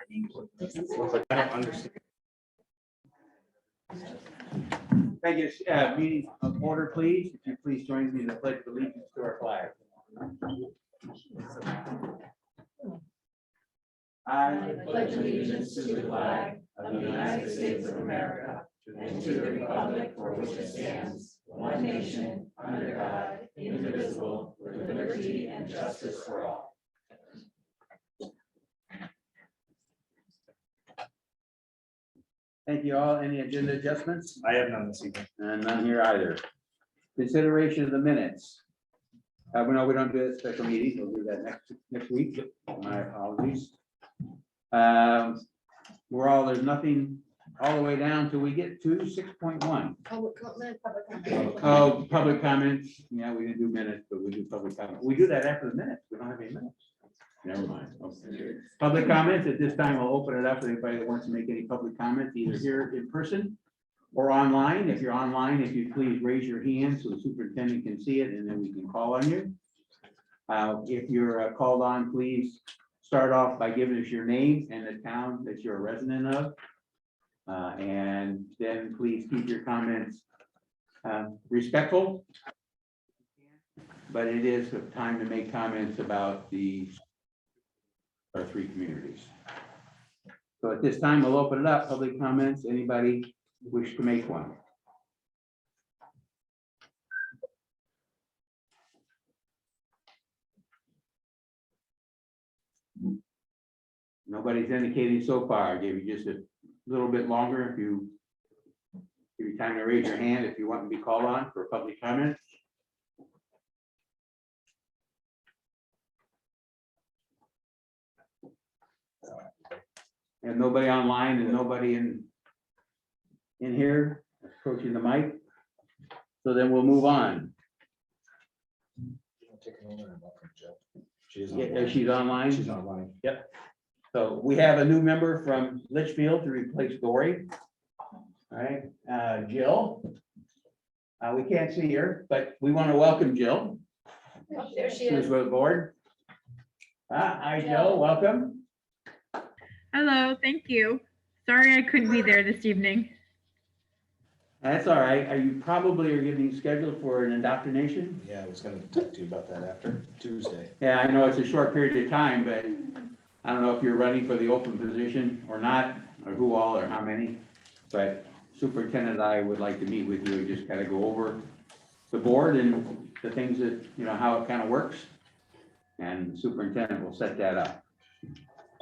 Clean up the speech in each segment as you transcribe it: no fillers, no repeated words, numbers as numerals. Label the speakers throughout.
Speaker 1: I don't understand.
Speaker 2: Thank you. Meeting of order, please. If you please join me in the pledge of allegiance to our flag. I
Speaker 3: pledge allegiance to the flag of the United States of America and to the republic for which it stands, one nation, under God, indivisible, with liberty and justice for all.
Speaker 2: thank you all. Any agenda adjustments?
Speaker 1: I have none this evening.
Speaker 2: And none here either. Consideration of the minutes. We know we don't do a special meeting. We'll do that next week. My apologies. There's nothing all the way down till we get to 6.1.
Speaker 3: Public comment.
Speaker 2: Oh, public comments. Yeah, we didn't do minutes, but we do public comment. We do that after the minutes. We don't have any minutes. Never mind. Okay. Public comments. At this time, I'll open it up to anybody that wants to make any public comments, either here in person or online. If you're online, if you please raise your hand so the superintendent can see it, and then we can call on you. If you're called on, please start off by giving us your name and the town that you're a resident of. And then please keep your comments respectful. But it is the time to make comments about our three communities. So at this time, we'll open it up. Public comments. Anybody wish to make one? Nobody's indicating so far. I gave you just a little bit longer. If you give you time to raise your hand if you want to be called on for public comment. And nobody online and nobody in here approaching the mic. So then we'll move on.
Speaker 1: She's
Speaker 2: Yeah, she's online.
Speaker 1: She's online. Yep.
Speaker 2: So we have a new member from Litchfield to replace Dory. All right, Jill. We can't see her, but we want to welcome Jill.
Speaker 3: Oh, there she
Speaker 2: Who's
Speaker 3: is.
Speaker 2: with the board. Hi, Jill, welcome.
Speaker 4: Hello, thank you. Sorry I couldn't be there this evening.
Speaker 2: That's all right. Are you probably getting scheduled for an indoctrination?
Speaker 1: Yeah, I was gonna talk to you about that after Tuesday.
Speaker 2: Yeah, I know it's a short period of time, but I don't know if you're running for the open position or not, or who all or how many. But Superintendent, I would like to meet with you and just kind of go over the board and the things that, how it kind of works. And Superintendent will set that up.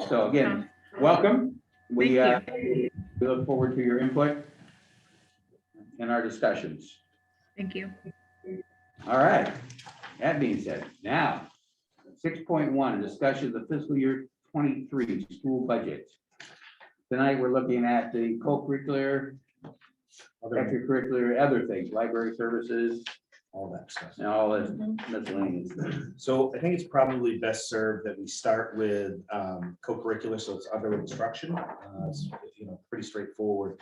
Speaker 2: So again, welcome. We look forward to your input in our discussions.
Speaker 4: Thank you.
Speaker 2: All right. That being said, now 6.1, discussion of the fiscal year 23 school budget. Tonight, we're looking at the co-curricular, extracurricular, other things, library services,
Speaker 1: All that stuff.
Speaker 2: and all this miscellaneous.
Speaker 1: So I think it's probably best served that we start with co-curricular, so it's other instruction. It's, pretty straightforward.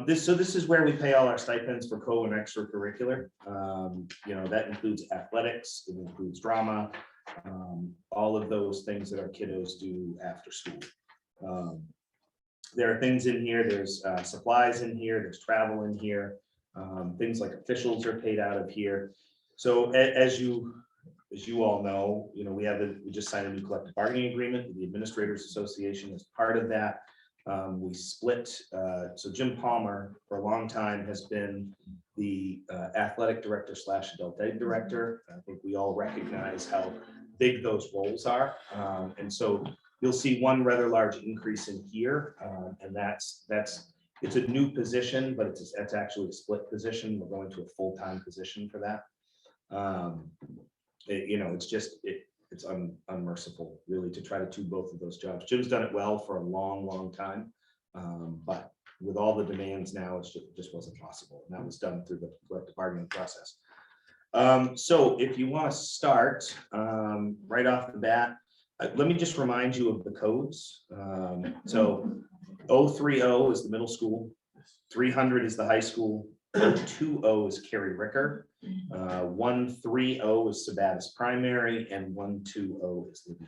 Speaker 1: This is where we pay all our stipends for co and extracurricular. That includes athletics, it includes drama, all of those things that our kiddos do after school. There are things in here, there's supplies in here, there's travel in here, things like officials are paid out of here. So as you all know, we just signed a new collective bargaining agreement with the Administrators Association as part of that. We split, so Jim Palmer for a long time has been the athletic director / adult ed director. I think we all recognize how big those roles are. And so you'll see one rather large increase in here. And it's a new position, but it's actually a split position. We're going to a full-time position for that. It's unmerciful really to try to do both of those jobs. Jim's done it well for a long time, but with all the demands now, it just wasn't possible. And that was done through the collective bargaining process. So if you want to start right off the bat, let me just remind you of the codes. So 030 is the middle school, 300 is the high school, 120 is Carrie Ricker, 130 is Sabatis Primary, and 120 is Libby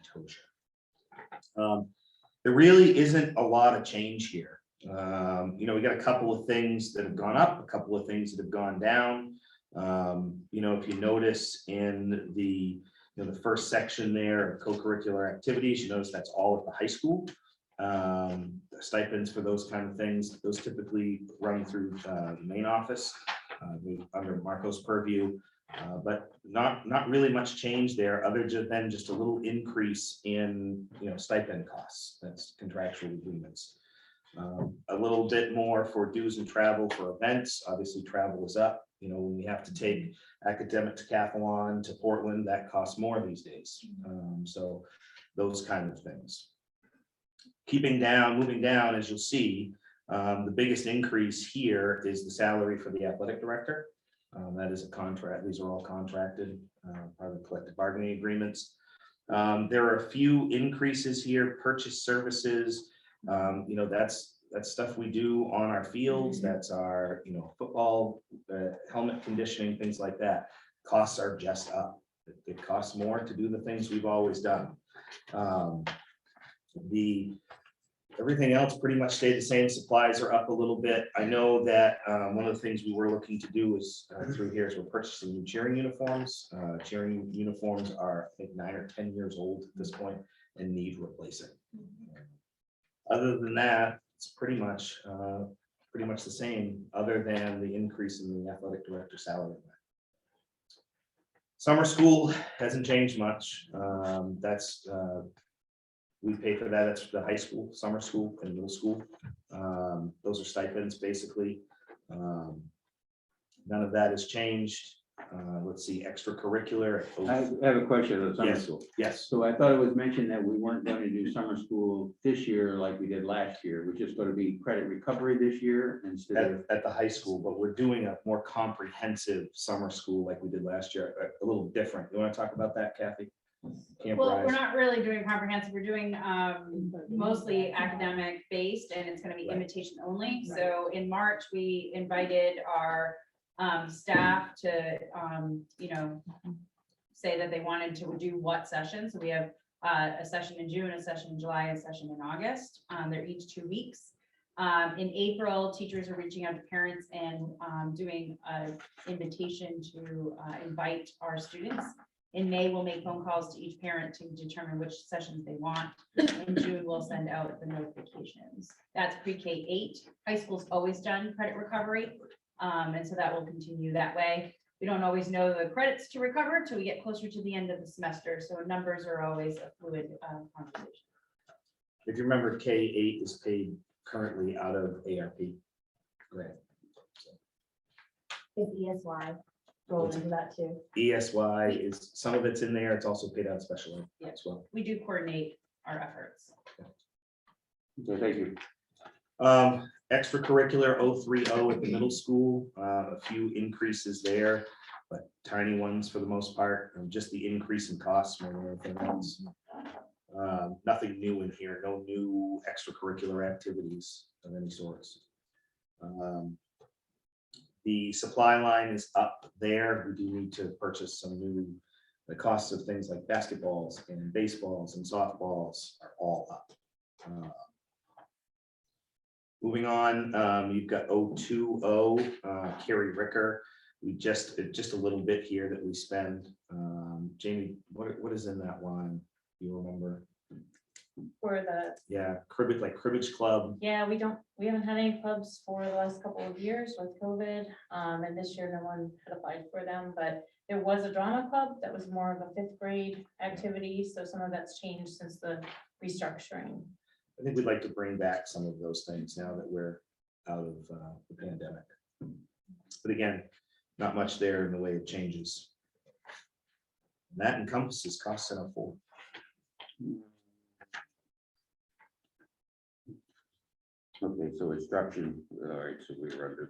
Speaker 1: Tozier. There really isn't a lot of change here. You know, we got a couple of things that have gone up, a couple of things that have gone down. You know, if you notice in the, you know, the first section there, of co-curricular activities, you notice that's all at the high school. The stipends for those kind of things, those typically run through the main office, under Marco's purview. But not really much change there, other than just a little increase in, you know, stipend costs. That's contractual agreements. A little bit more for dues and travel for events. Obviously, travel is up. You know, when we have to take academic decathlon to Portland, that costs more these days. So those kind of things. Moving down, as you'll see, the biggest increase here is the salary for the athletic director. That is a contract. These are all contracted, part of the collective bargaining agreements. There are a few increases here, purchase services. You know, that's stuff we do on our fields. That's our, you know, football, helmet conditioning, things like that. Costs are just up. It costs more to do the things we've always done. Everything else pretty much stayed the same. Supplies are up a little bit. I know that one of the things we were looking to do is through here is we're purchasing new cheering uniforms. Cheering uniforms are, I think, 9 or 10 years old at this point and need replacing. Other than that, it's pretty much the same, other than the increase in the athletic director salary. Summer school hasn't changed much. We pay for that. That's the high school, summer school, and middle school. Those are stipends, basically. None of that has changed. Let's see, extracurricular.
Speaker 2: I have a question on summer
Speaker 1: Yes.
Speaker 2: school.
Speaker 1: Yes,
Speaker 2: So I thought it was mentioned that we weren't going to do summer school this year like we did last year, which is going to be credit recovery this year instead of.
Speaker 1: at the high school, but we're doing a more comprehensive summer school like we did last year, a little different. You want to talk about that, Kathy? Camp
Speaker 3: Well, we're
Speaker 1: Rise.
Speaker 3: not really doing comprehensive. We're doing mostly academic based, and it's gonna be invitation only. So in March, we invited our staff to, you know, say that they wanted to do what session. So we have a session in June, a session in July, a session in August. They're each 2 weeks. In April, teachers are reaching out to parents and doing an invitation to invite our students. In May, we'll make phone calls to each parent to determine which sessions they want. In June, we'll send out the notifications. That's pre-K 8. High school's always done credit recovery. And so that will continue that way. We don't always know the credits to recover till we get closer to the end of the semester. So numbers are always a fluid conversation.
Speaker 1: If you remember, K-8 is paid currently out of ARP grant.
Speaker 5: Is ESY rolled into that too?
Speaker 1: ESY is, some of it's in there. It's also paid out special ed as well.
Speaker 3: We do coordinate our efforts.
Speaker 2: So thank you.
Speaker 1: Extracurricular 030 at the middle school, a few increases there, but tiny ones for the most part, and just the increase in costs more than anything else. Nothing new in here, no new extracurricular activities of any sorts. The supply line is up there. We do need to purchase some new, the costs of things like basketballs and baseballs and softballs are all up. Moving on, you've got 020, Carrie Ricker. We just a little bit here that we spend. Jamie, what is in that line? You remember?
Speaker 5: For the,
Speaker 1: Yeah, cribbage club.
Speaker 5: yeah, we haven't had any clubs for the last couple of years with COVID. And this year no one had applied for them, but there was a drama club that was more of a 5th grade activity. So some of that's changed since the restructuring.
Speaker 1: I think we'd like to bring back some of those things now that we're out of the pandemic. But again, not much there in the way of changes. And that encompasses cost center 4.
Speaker 2: Okay, so instruction, all right, so we were under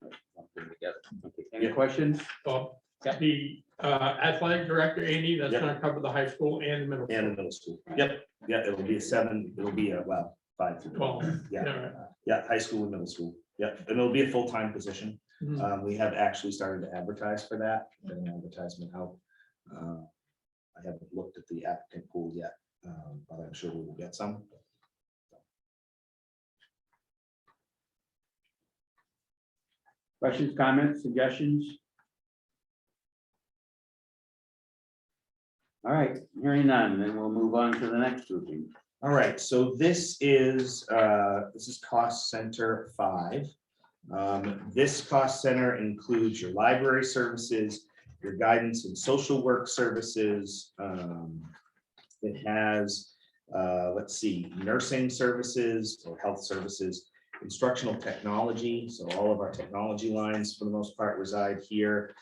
Speaker 2: the. Together. Okay, any
Speaker 1: Yeah.
Speaker 2: questions?
Speaker 6: Well,
Speaker 2: Yeah.
Speaker 6: the athletic director, Andy, that's
Speaker 1: Yeah.
Speaker 6: gonna cover the high school and the middle
Speaker 1: And the
Speaker 6: school.
Speaker 1: middle school. Yep, yeah, it'll be a 7, it'll be a, well, 5 through 12.
Speaker 6: 12,
Speaker 1: Yeah,
Speaker 6: yeah.
Speaker 1: yeah, high school and middle school. Yep, and it'll be a full-time position.
Speaker 6: Mhm.
Speaker 1: We have actually started to advertise for that, get an advertisement out. I haven't looked at the applicant pool yet, but I'm sure we will get some.
Speaker 2: Questions, comments, suggestions? All right, hearing none, then we'll move on to the next grouping.
Speaker 1: All right, so this is cost center 5. This cost center includes your library services, your guidance and social work services. It has, let's see, nursing services or health services, instructional technology. So all of our technology lines for the most part reside here,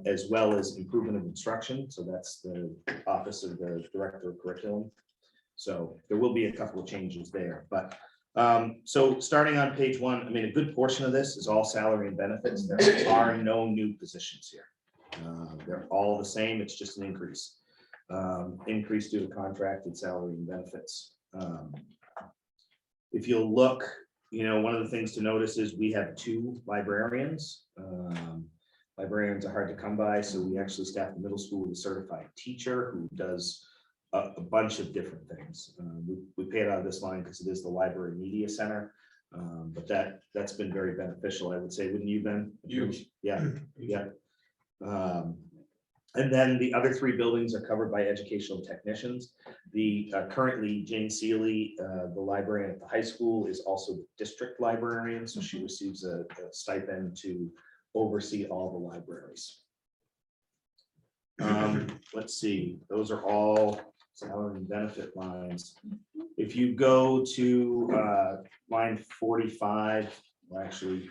Speaker 1: as well as improvement of instruction. So that's the office of the director of curriculum. So there will be a couple of changes there, but so starting on page 1, I mean, a good portion of this is all salary and benefits. There are no new positions here. They're all the same. It's just an increase. Increase due to contracted salary and benefits. If you'll look, you know, one of the things to notice is we have 2 librarians. Librarians are hard to come by, so we actually staff the middle school with a certified teacher who does a bunch of different things. We pay it out of this line because it is the library media center, but that's been very beneficial, I would say, wouldn't you, Ben?
Speaker 6: Huge.
Speaker 1: Yeah, yeah. And then the other 3 buildings are covered by educational technicians. The currently Jane Seeley, the librarian at the high school, is also the district librarian, so she receives a stipend to oversee all the libraries. Let's see, those are all salary and benefit lines. If you go to line 45, well, actually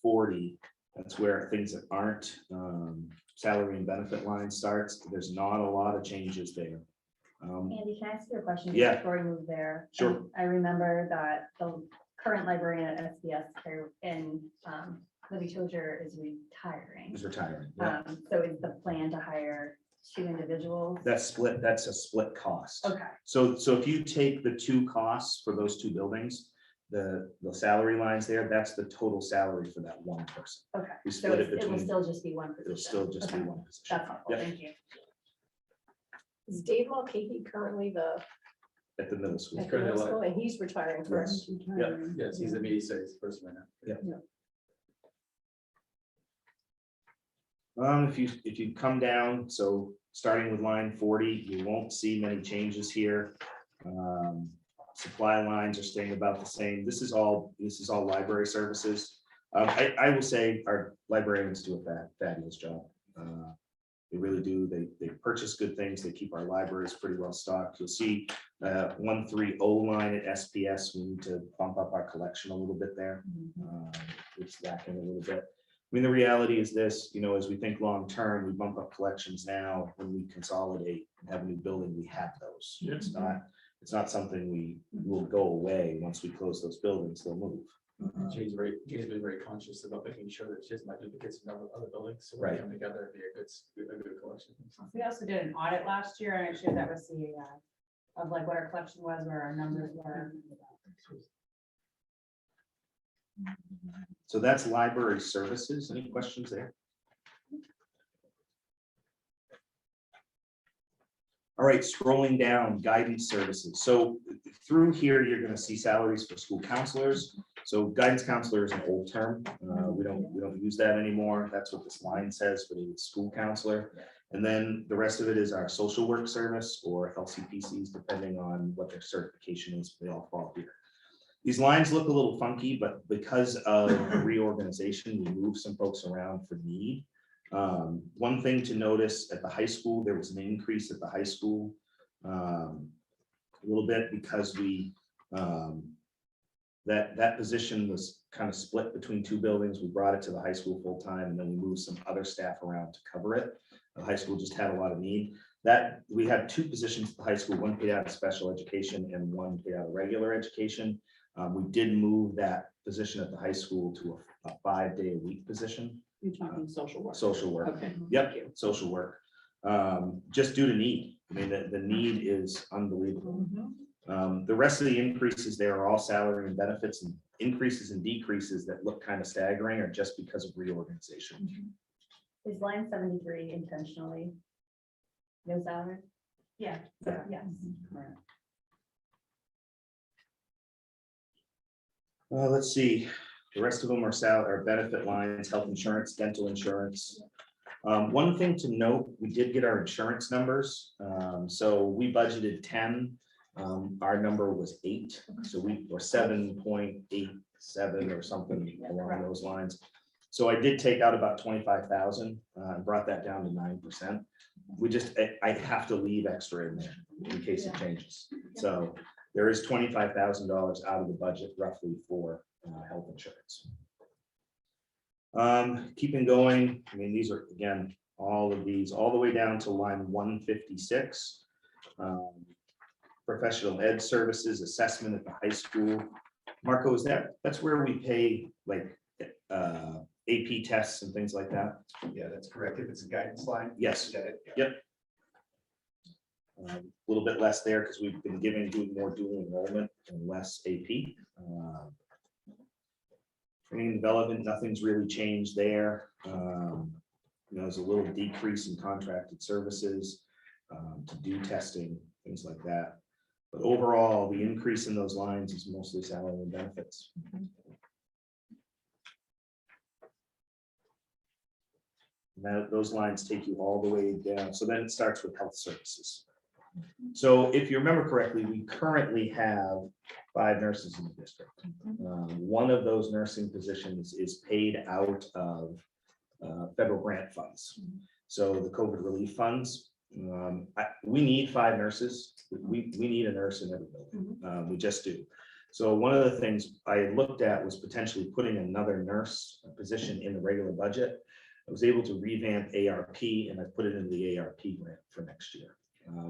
Speaker 1: 40, that's where things that aren't salary and benefit line starts. There's not a lot of changes there.
Speaker 3: Andy, can I ask you a question?
Speaker 1: Yeah.
Speaker 3: Before we move there?
Speaker 1: Sure.
Speaker 3: I remember that the current librarian at SBS in Libby Tozer is retiring.
Speaker 1: Is retiring. Yeah.
Speaker 3: So is the plan to hire 2 individuals?
Speaker 1: That's split. That's a split cost.
Speaker 3: Okay,
Speaker 1: So if you take the 2 costs for those 2 buildings, the salary lines there, that's the total salary for that one person.
Speaker 3: okay.
Speaker 1: We
Speaker 3: So
Speaker 1: split it
Speaker 3: it will
Speaker 1: between,
Speaker 3: still just be one position?
Speaker 1: it'll still just be
Speaker 3: Okay.
Speaker 1: one position.
Speaker 3: That's helpful,
Speaker 1: Yep.
Speaker 3: thank you.
Speaker 7: Is Dave Mulcahy currently the
Speaker 1: At the middle school.
Speaker 7: at the middle school, and he's retiring
Speaker 1: Yes.
Speaker 7: first?
Speaker 1: Yeah.
Speaker 8: Yes, he's the media studies person right now.
Speaker 1: If you come down, so starting with line 40, you won't see many changes here. Supply lines are staying about the same. This is all library services. I will say our librarians do a fabulous job. They really do. They purchase good things. They keep our libraries pretty well stocked. You'll see 130 line at SPS. We need to bump up our collection a little bit there. It's lacking a little bit. I mean, the reality is this, you know, as we think long term, we bump up collections now. When we consolidate and have a new building, we have those.
Speaker 6: Yeah.
Speaker 1: It's not something we will go away. Once we close those buildings, they'll move.
Speaker 8: Jane's been very conscious about making sure that she doesn't have duplicates in other buildings. So
Speaker 1: Right.
Speaker 8: we come together and be a good collection.
Speaker 5: We also did an audit last year, and I shared that with the, of like what our collection was, where our numbers were.
Speaker 1: So that's library services. Any questions there? All right, scrolling down, guidance services. So through here, you're going to see salaries for school counselors. So guidance counselor is an old term. We don't use that anymore. That's what this line says for the school counselor. And then the rest of it is our social work service or LCPCs, depending on what their certification is. They all fall here. These lines look a little funky, but because of the reorganization, we moved some folks around for need. One thing to notice at the high school, there was an increase at the high school a little bit because we that position was kind of split between 2 buildings. We brought it to the high school full time, and then we moved some other staff around to cover it. The high school just had a lot of need. That we have 2 positions at the high school, one paid out of special education and one paid out of regular education. We did move that position at the high school to a 5-day-a-week position.
Speaker 7: You're talking social work.
Speaker 1: Social work.
Speaker 7: Okay.
Speaker 1: Yep, social work. Just due to need. I mean, the need is unbelievable. The rest of the increases there are all salary and benefits, and increases and decreases that look kind of staggering are just because of reorganization.
Speaker 3: Is line 73 intentionally
Speaker 5: No salary?
Speaker 3: Yeah, yes.
Speaker 1: Let's see, the rest of them are salary, or benefit lines, health insurance, dental insurance. One thing to note, we did get our insurance numbers. So we budgeted 10. Our number was 8, so we were 7.87 or something along those lines. So I did take out about 25,000 and brought that down to 9%. I have to leave extra in there in case it changes. So there is $25,000 out of the budget roughly for health insurance. Keeping going, I mean, these are, again, all of these, all the way down to line 156. Professional ed services, assessment at the high school. Marco, that's where we pay like AP tests and things like that?
Speaker 8: Yeah, that's correct. If it's a guidance line.
Speaker 1: Yes.
Speaker 8: Get it.
Speaker 1: Yep. A little bit less there because we've been doing more dual enrollment and less AP. Training and development, nothing's really changed there. There's a little decrease in contracted services to do testing, things like that. But overall, the increase in those lines is mostly salary and benefits. Now, those lines take you all the way down. So then it starts with health services. So if you remember correctly, we currently have 5 nurses in the district. One of those nursing positions is paid out of federal grant funds. So the COVID relief funds, we need 5 nurses. We need a nurse in every building. We just do. So one of the things I had looked at was potentially putting another nurse position in the regular budget. I was able to revamp ARP and I put it in the ARP grant for next year.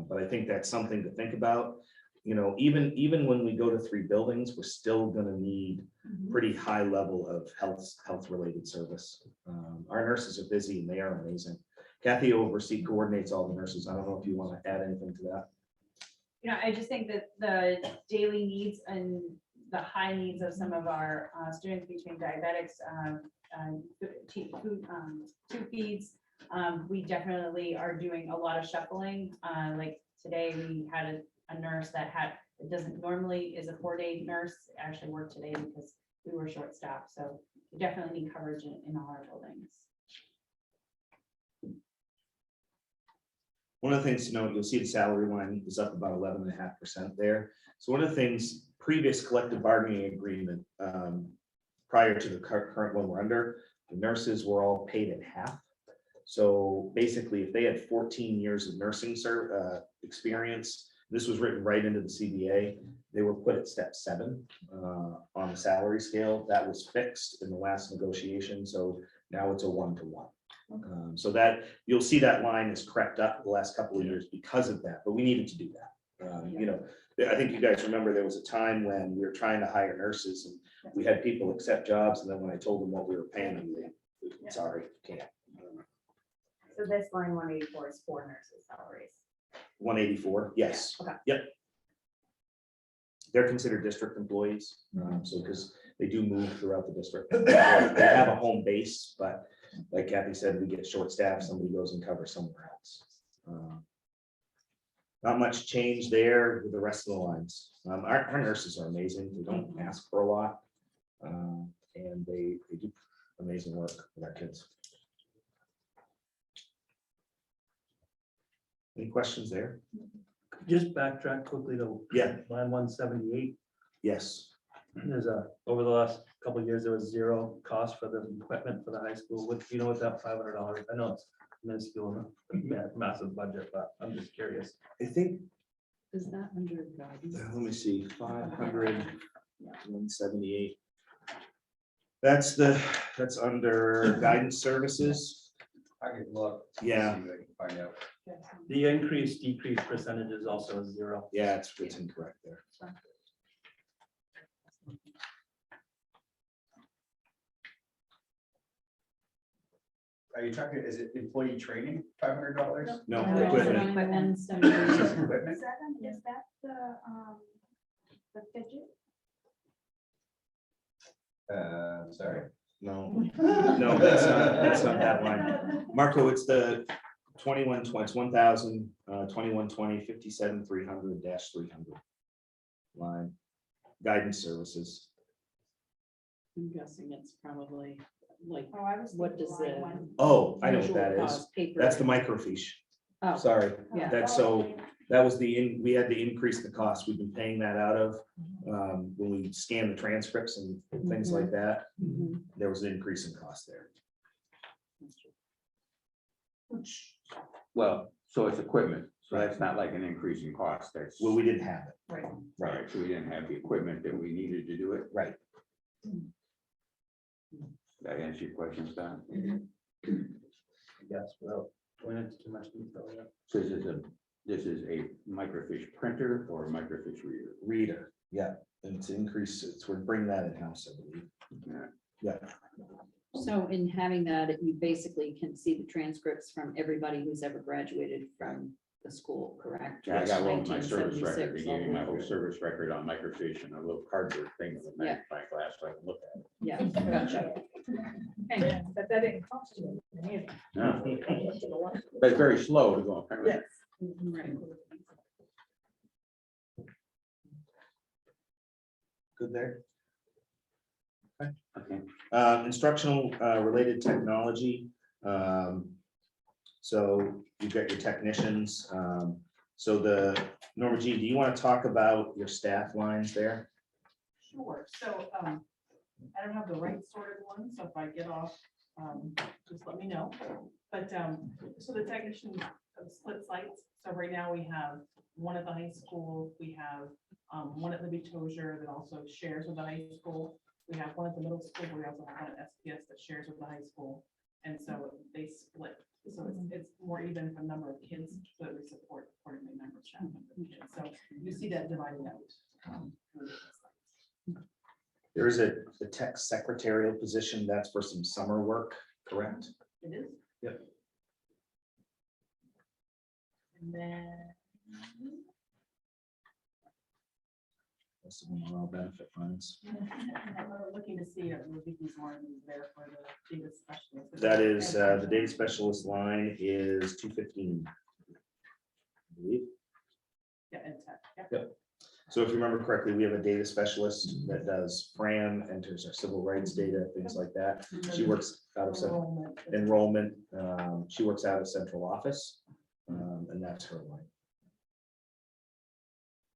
Speaker 1: But I think that's something to think about. Even when we go to 3 buildings, we're still going to need pretty high level of health related service. Our nurses are busy and they are amazing. Kathy coordinates all the nurses. I don't know if you want to add anything to that.
Speaker 9: I just think that the daily needs and the high needs of some of our students between diabetics, tube feeds, we definitely are doing a lot of shuffling. Like today, we had a nurse that doesn't normally is a 4-day nurse, actually worked today because we were short staffed. So we definitely need coverage in all our buildings.
Speaker 1: One of the things to note, you'll see the salary line is up about 11.5% there. So one of the things, previous collective bargaining agreement, prior to the current one we're under, the nurses were all paid at half. So basically, if they had 14 years of nursing experience, this was written right into the CBA, they were put at step 7 on the salary scale. That was fixed in the last negotiation. So now it's a 1-to-1. So that you'll see that line has crept up the last couple of years because of that, but we needed to do that. I think you guys remember there was a time when we were trying to hire nurses and we had people accept jobs, and then when I told them what we were paying them, they, sorry, can't.
Speaker 9: So this line 184 is for nurses' salaries.
Speaker 1: 184, yes.
Speaker 9: Okay.
Speaker 1: Yep. They're considered district employees, so because they do move throughout the district. They have a home base, but like Kathy said, we get short staffed, somebody goes and covers somewhere else. Not much change there with the rest of the lines. Our nurses are amazing. They don't ask for a lot, and they do amazing work with our kids. Any questions there?
Speaker 10: Just backtrack quickly to
Speaker 1: Yeah.
Speaker 10: line 178.
Speaker 1: Yes.
Speaker 10: There's over the last couple of years, there was 0 cost for the equipment for the high school. What, you know what that $500? I know it's minuscule, massive budget, but I'm just curious.
Speaker 1: I think,
Speaker 7: Is that under guidance?
Speaker 1: let me see, 500, 178. That's under guidance services.
Speaker 8: I can look.
Speaker 1: Yeah.
Speaker 8: See if I can find out.
Speaker 10: The increase, decrease percentage is also 0.
Speaker 1: Yeah, it's incorrect there.
Speaker 8: Are you talking, is it employee training, $500?
Speaker 1: No,
Speaker 5: No,
Speaker 1: equipment.
Speaker 5: equipment.
Speaker 8: Equipment?
Speaker 3: Is that the fidget?
Speaker 8: Sorry.
Speaker 1: No, no, that's not that line. Marco, it's the it's 1,000, 2120, 57,300 -300 line. Guidance services.
Speaker 7: I'm guessing it's probably like,
Speaker 9: Oh, I was.
Speaker 7: what
Speaker 9: thinking
Speaker 7: does
Speaker 9: line
Speaker 7: the
Speaker 9: one.
Speaker 1: Oh, I know what
Speaker 7: usual
Speaker 1: that is.
Speaker 7: cost, paper?
Speaker 1: That's the microfiche.
Speaker 7: Oh,
Speaker 1: Sorry.
Speaker 7: yeah.
Speaker 1: That's so, that was we had to increase the cost. We've been paying that out of, when we scan the transcripts and things like that.
Speaker 7: Mhm.
Speaker 1: There was an increase in cost there.
Speaker 2: Well, so it's equipment, so that's not like an increase in cost, that's.
Speaker 1: Well, we didn't have it.
Speaker 9: Right.
Speaker 2: Right, so we didn't have the equipment that we needed to do it.
Speaker 1: Right.
Speaker 2: That answer your question, Stan?
Speaker 10: Yes, without going into too much detail, yeah.
Speaker 2: So this is a microfiche printer or a microfiche reader?
Speaker 1: Reader, yeah, and to increase, we're bringing that in-house, I believe.
Speaker 2: Yeah.
Speaker 1: Yeah,
Speaker 7: So in having that, you basically can see the transcripts from everybody who's ever graduated from the school, correct?
Speaker 2: Yeah, I got one of my service record,
Speaker 7: 1976
Speaker 2: they gave me my
Speaker 7: all the way
Speaker 2: whole
Speaker 7: through.
Speaker 2: service record on microfiche and a little cardboard thing with a
Speaker 7: Yeah.
Speaker 2: magnifying glass so I can look at it.
Speaker 7: Yeah, gotcha. Okay.
Speaker 3: But that didn't cost you anything.
Speaker 2: No. But it's very slow to go.
Speaker 3: Yes.
Speaker 7: Right.
Speaker 1: good there.
Speaker 2: Okay.
Speaker 1: Instructional related technology. So you've got your technicians. So Norma Jean, do you want to talk about your staff lines there?
Speaker 11: Sure, so I don't have the right sorted one, so if I get off, just let me know. But so the technicians have split sites. So right now we have one at the high school, we have one at Libby Tozier that also shares with the high school. We have one at the middle school, but we also have one at SPS that shares with the high school. And so they split. So it's more even for number of kids so that we support accordingly number of staff. So you see that divided out.
Speaker 1: There is a tech secretarial position that's for some summer work, correct?
Speaker 11: It is.
Speaker 1: Yep.
Speaker 11: And then.
Speaker 1: Most of them are all benefit funds.
Speaker 11: I'm looking to see if Vicky's one is there for the data specialist.
Speaker 1: That is, the data specialist line is 215. I believe.
Speaker 11: Yeah, and tech, yeah.
Speaker 1: So if you remember correctly, we have a data specialist that does FRAM, enters our civil rights data, things like that. She works out of enrollment. She works out of central office, and that's her line.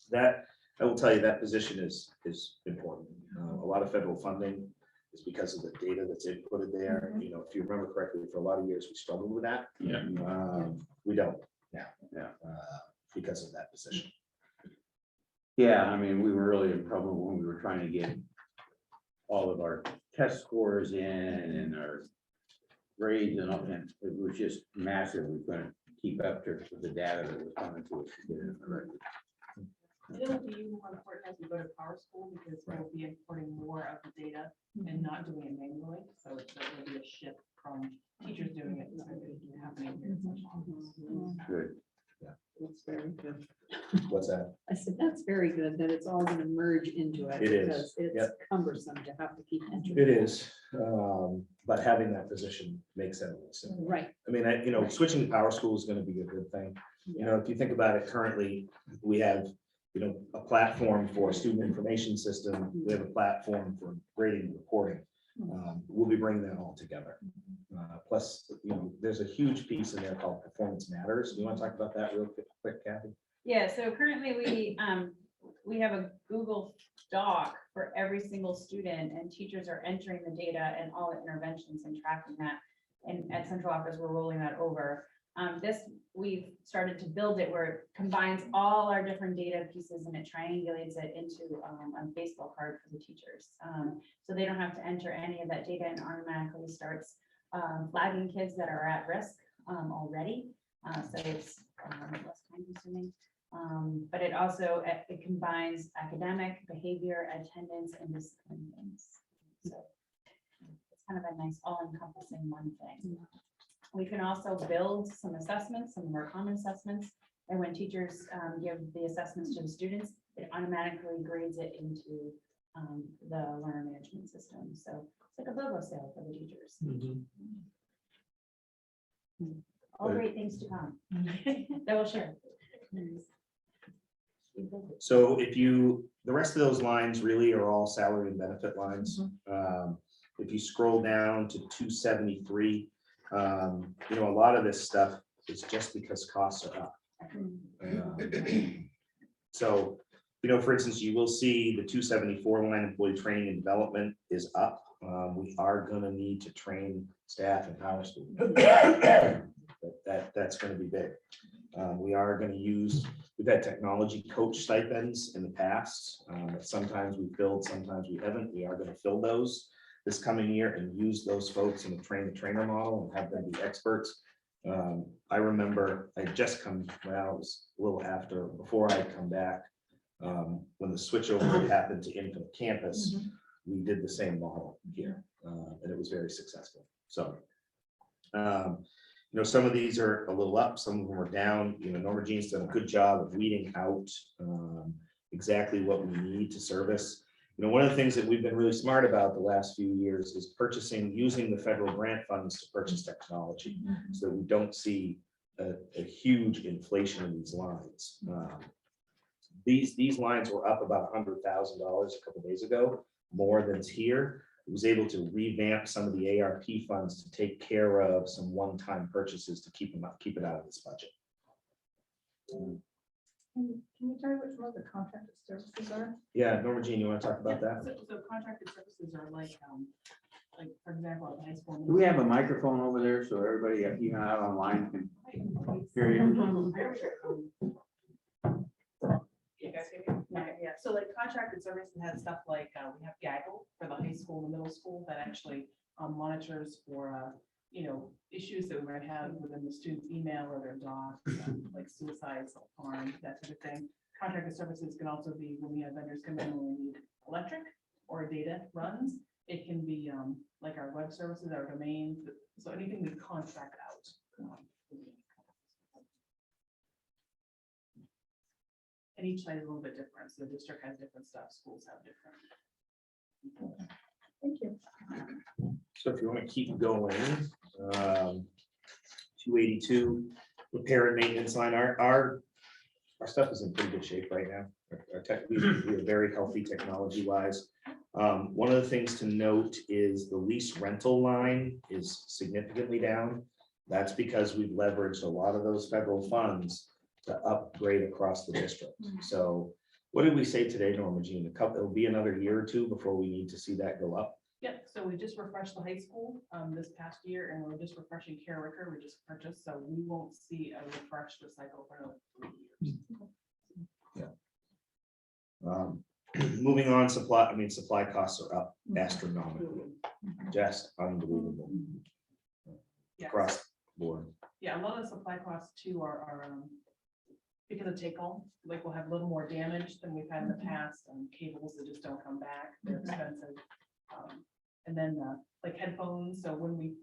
Speaker 1: That, I will tell you, that position is important. A lot of federal funding is because of the data that's inputted there. You know, if you remember correctly, for a lot of years, we struggled with that.
Speaker 2: Yeah.
Speaker 1: We don't now.
Speaker 2: Yeah.
Speaker 1: Because of that position.
Speaker 2: Yeah, I mean, we were really in trouble when we were trying to get all of our test scores in and our grades and all, and it was just massive. We couldn't keep up to the data that was coming to us to get it correctly.
Speaker 11: It'll be more important as we go to Power School because we'll be importing more of the data and not doing it manually. So there'll be a shift from teachers doing it to happening here. in central office.
Speaker 2: Good.
Speaker 7: That's very good.
Speaker 1: What's that?
Speaker 7: I said, that's very good that it's all gonna merge into it.
Speaker 1: It is,
Speaker 7: Because it's
Speaker 1: yep.
Speaker 7: cumbersome to have to keep entering.
Speaker 1: It is, but having that position makes it a little simpler.
Speaker 7: Right.
Speaker 1: I mean, switching to Power School is gonna be a good thing. You know, if you think about it, currently, we have, a platform for student information system. We have a platform for grading and reporting. We'll be bringing that all together. Plus, there's a huge piece in there called Performance Matters. You want to talk about that real quick, Kathy?
Speaker 9: Yeah, so currently we have a Google Doc for every single student and teachers are entering the data and all the interventions and tracking that. And at central office, we're rolling that over. We've started to build it where it combines all our different data pieces and it triangulates it into a baseball card for the teachers. So they don't have to enter any of that data and automatically starts flagging kids that are at risk already. So it's less time consuming. But it also, it combines academic, behavior, attendance, and discipline things. So it's kind of a nice all-encompassing one thing. We can also build some assessments, some of our common assessments. And when teachers give the assessments to the students, it automatically grades it into the learner management system. So it's like a BOGO sale for the teachers. All great things to come. That will share.
Speaker 1: So if you, the rest of those lines really are all salary and benefit lines. If you scroll down to 273, you know, a lot of this stuff is just because costs are up. So, you know, for instance, you will see the 274 line, employee training and development is up. We are gonna need to train staff in power school. That's gonna be big. We are gonna use, we've had technology coach stipends in the past. Sometimes we filled, sometimes we haven't. We are gonna fill those this coming year and use those folks in the train the trainer model and have them be experts. I remember I just come, well, it was a little after, before I come back, when the switchover happened to Infinite Campus, we did the same model here, and it was very successful. So, you know, some of these are a little up, some of them are down. You know, Norma Jean's done a good job of weeding out exactly what we need to service. You know, one of the things that we've been really smart about the last few years is purchasing, using the federal grant funds to purchase technology, so that we don't see a huge inflation in these lines. These lines were up about $100,000 a couple days ago, more than's here. It was able to revamp some of the ARP funds to take care of some one-time purchases to keep them up, keep it out of this budget.
Speaker 11: Can you tell me which one of the contracted services are?
Speaker 1: Yeah, Norma Jean, you want to talk about that?
Speaker 11: So contracted services are like, for example, at the high school.
Speaker 2: Do we have a microphone over there so everybody, even out online, can hear you?
Speaker 11: You guys hear me? Yeah, so like contracted services has stuff like, we have Gaggle for the high school and the middle school that actually monitors for, you know, issues that we might have within the student's email or their docs, like suicide, self-harm, that type of thing. Contracted services can also be when we have vendors come in when we need electric or data runs. It can be like our web services, our domains, so anything we contract out. And each site is a little bit different. So the district has different stuff, schools have different. Thank you.
Speaker 1: So if you want to keep going, 282 repair and maintenance line, our stuff is in pretty good shape right now. We are very healthy technology wise. One of the things to note is the lease rental line is significantly down. That's because we've leveraged a lot of those federal funds to upgrade across the district. So what did we say today, Norma Jean? It'll be another year or two before we need to see that go up.
Speaker 11: Yep, so we just refreshed the high school this past year, and we're just refreshing Care Wicker, we just purchased, so we won't see a refreshed recycle for another 3 years.
Speaker 1: Moving on, supply costs are up astronomically, just unbelievable
Speaker 11: Yeah,
Speaker 1: across the board.
Speaker 11: yeah, a lot of the supply costs too are because of take home, like we'll have a little more damage than we've had in the past, and cables that just don't come back, they're expensive. And then like headphones, so when we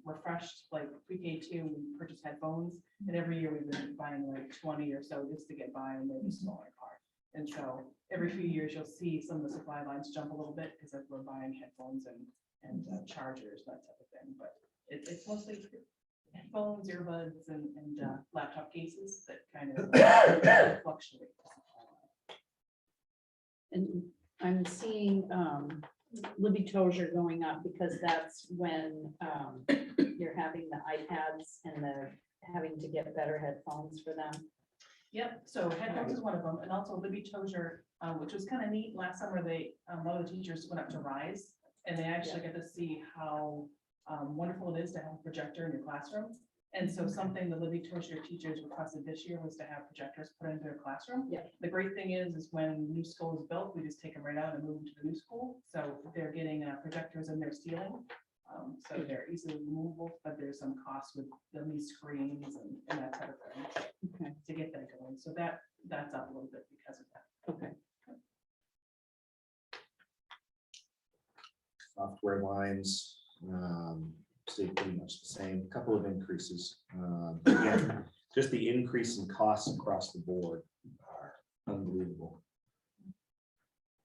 Speaker 11: refreshed like pre-K2, we purchased headphones, and every year we've been buying like 20 or so just to get by, and they're just smaller part. And so every few years you'll see some of the supply lines jump a little bit because we're buying headphones and chargers, that type of thing. But it's mostly headphones, earbuds, and laptop cases that kind of fluctuate.
Speaker 7: And I'm seeing Libby Tozier going up because that's when you're having the iPads and the having to get better headphones for them.
Speaker 11: Yep, so headphones is one of them, and also Libby Tozier, which was kind of neat. Last summer, a lot of the teachers went up to Rise, and they actually got to see how wonderful it is to have a projector in your classroom. And so something the Libby Tozier teachers requested this year was to have projectors put into their classroom.
Speaker 7: Yeah.
Speaker 11: The great thing is when new school is built, we just take them right out and move them to the new school. So they're getting projectors in their ceiling. So they're easily removable, but there's some costs with the new screens and that type of thing.
Speaker 7: Okay.
Speaker 11: To get that going. So that's up a little bit because of that.
Speaker 7: Okay.
Speaker 1: Software lines stay pretty much the same, a couple of increases. Again, just the increase in costs across the board are unbelievable.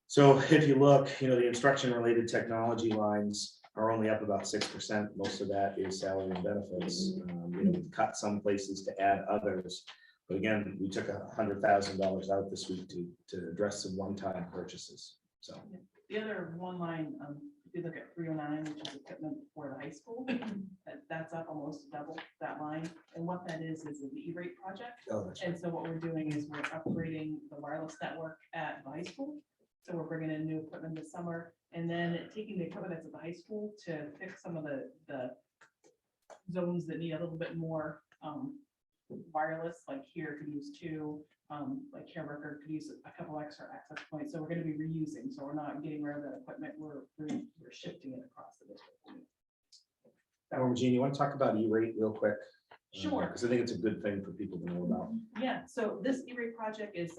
Speaker 1: So if you look, the instruction related technology lines are only up about 6%. Most of that is salary and benefits. We've cut some places to add others. But again, we took $100,000 out this week to address some one-time purchases. So,
Speaker 11: The other one line, if you look at 309, which is equipment for the high school, that's up almost double that line. And what that is an E-rate project.
Speaker 1: oh, that's right.
Speaker 11: And so what we're doing is we're upgrading the wireless network at the high school. So we're bringing in new equipment this summer and then taking the equipment that's at the high school to fix some of the zones that need a little bit more wireless, like here could use 2, like care worker could use a couple extra access points. So we're going to be reusing. So we're not getting rid of that equipment. We're shifting it across the district.
Speaker 1: Gene, you want to talk about E-rate real quick?
Speaker 11: Sure.
Speaker 1: Because I think it's a good thing for people to know about.
Speaker 11: Yeah, so this E-rate project is,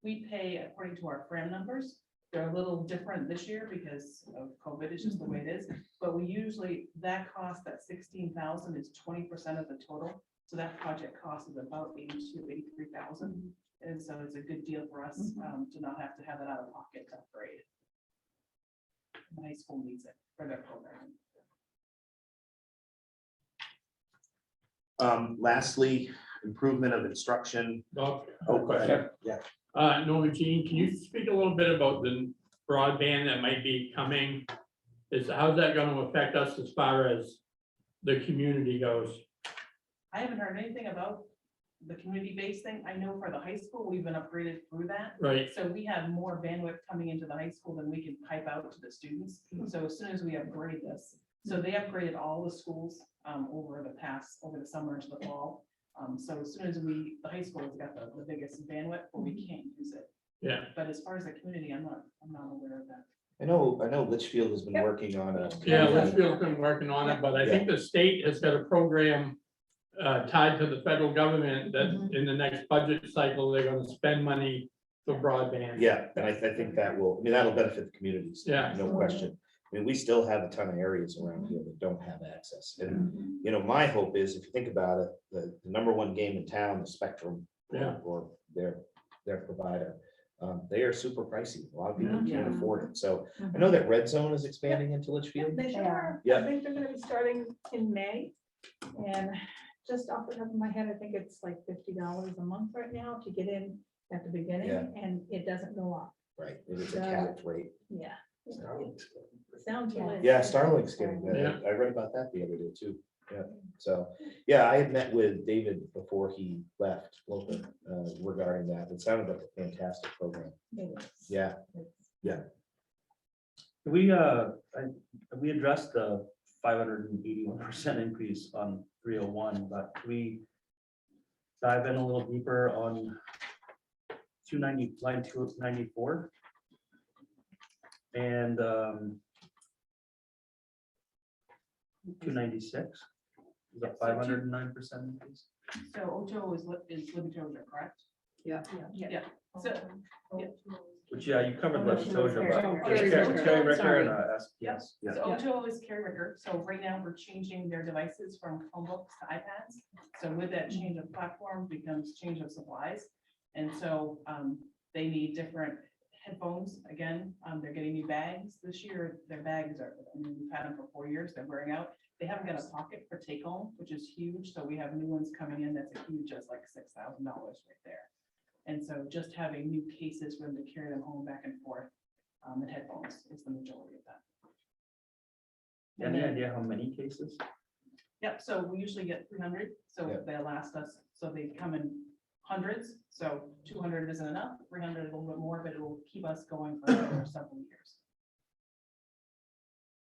Speaker 11: we pay according to our FRAM numbers. They're a little different this year because of COVID, it's just the way it is. But we usually, that cost, that 16,000 is 20% of the total. So that project cost is about 83,000. And so it's a good deal for us to not have to have that out of pocket to upgrade. The high school needs it for their program.
Speaker 1: Lastly, improvement of instruction.
Speaker 6: Okay.
Speaker 1: Oh, go ahead. Yeah.
Speaker 6: Norma Jean, can you speak a little bit about the broadband that might be coming? How's that gonna affect us as far as the community goes?
Speaker 11: I haven't heard anything about the community-based thing. I know for the high school, we've been upgraded through that.
Speaker 6: Right,
Speaker 11: So we have more bandwidth coming into the high school than we can pipe out to the students. So as soon as we upgrade this, so they upgraded all the schools over the summer into the fall. So as soon as the high school has got the biggest bandwidth, but we can't use it.
Speaker 6: yeah.
Speaker 11: But as far as the community, I'm not aware of that.
Speaker 1: I know Litchfield has been working on a.
Speaker 6: Yeah, Litchfield's been working on it, but I think the state has got a program tied to the federal government that in the next budget cycle, they're gonna spend money for broadband.
Speaker 1: Yeah, and I think that'll benefit the communities.
Speaker 6: Yeah.
Speaker 1: No question. I mean, we still have a ton of areas around here that don't have access. And, my hope is, if you think about it, the number one game in town, the Spectrum.
Speaker 6: Yeah.
Speaker 1: Or their provider, they are super pricey. A lot of people can't afford it. So I know that Red Zone is expanding into Litchfield.
Speaker 3: They sure are.
Speaker 1: Yeah.
Speaker 3: I think they're gonna be starting in May. And just off the top of my head, I think it's like $50 a month right now to get in at the beginning,
Speaker 1: Yeah.
Speaker 3: and it doesn't go up.
Speaker 1: Right, it is a capped rate.
Speaker 3: Yeah. Sounds like.
Speaker 1: Yeah, Starlink's getting
Speaker 6: Yeah.
Speaker 1: that. I read about that the other day too. Yeah, so, yeah, I had met with David before he left local regarding that. It sounded like a fantastic program. Yeah,
Speaker 10: We addressed the 581% increase on 301, but we dive in a little deeper on 294 and 296 is a 509% increase.
Speaker 11: So Ocho is Libby Tozer, correct?
Speaker 3: Yeah.
Speaker 11: Yeah. So,
Speaker 10: Which, yeah, you covered
Speaker 7: Oh,
Speaker 10: that,
Speaker 7: she
Speaker 10: but
Speaker 7: was
Speaker 10: there's
Speaker 7: Carrie
Speaker 10: Carrie
Speaker 7: Ricker.
Speaker 10: Ricker and
Speaker 11: Yeah.
Speaker 10: SPS. Yeah.
Speaker 11: So Ocho is Carrie Ricker. So right now we're changing their devices from Chromebooks to iPads. So with that change of platform becomes change of supplies. And so they need different headphones. Again, they're getting new bags this year. Their bags we've had them for 4 years. They're wearing out. They haven't got a pocket for take home, which is huge. So we have new ones coming in. That's a huge, just like $6,000 right there. And so just having new cases for them to carry them home back and forth, and headphones is the majority of that.
Speaker 10: Any idea how many cases?
Speaker 11: Yep, so we usually get 300, so
Speaker 1: Yeah.
Speaker 11: they'll last us, so they come in hundreds, so 200 isn't enough, 300 a little bit more, but it will keep us going for another several years.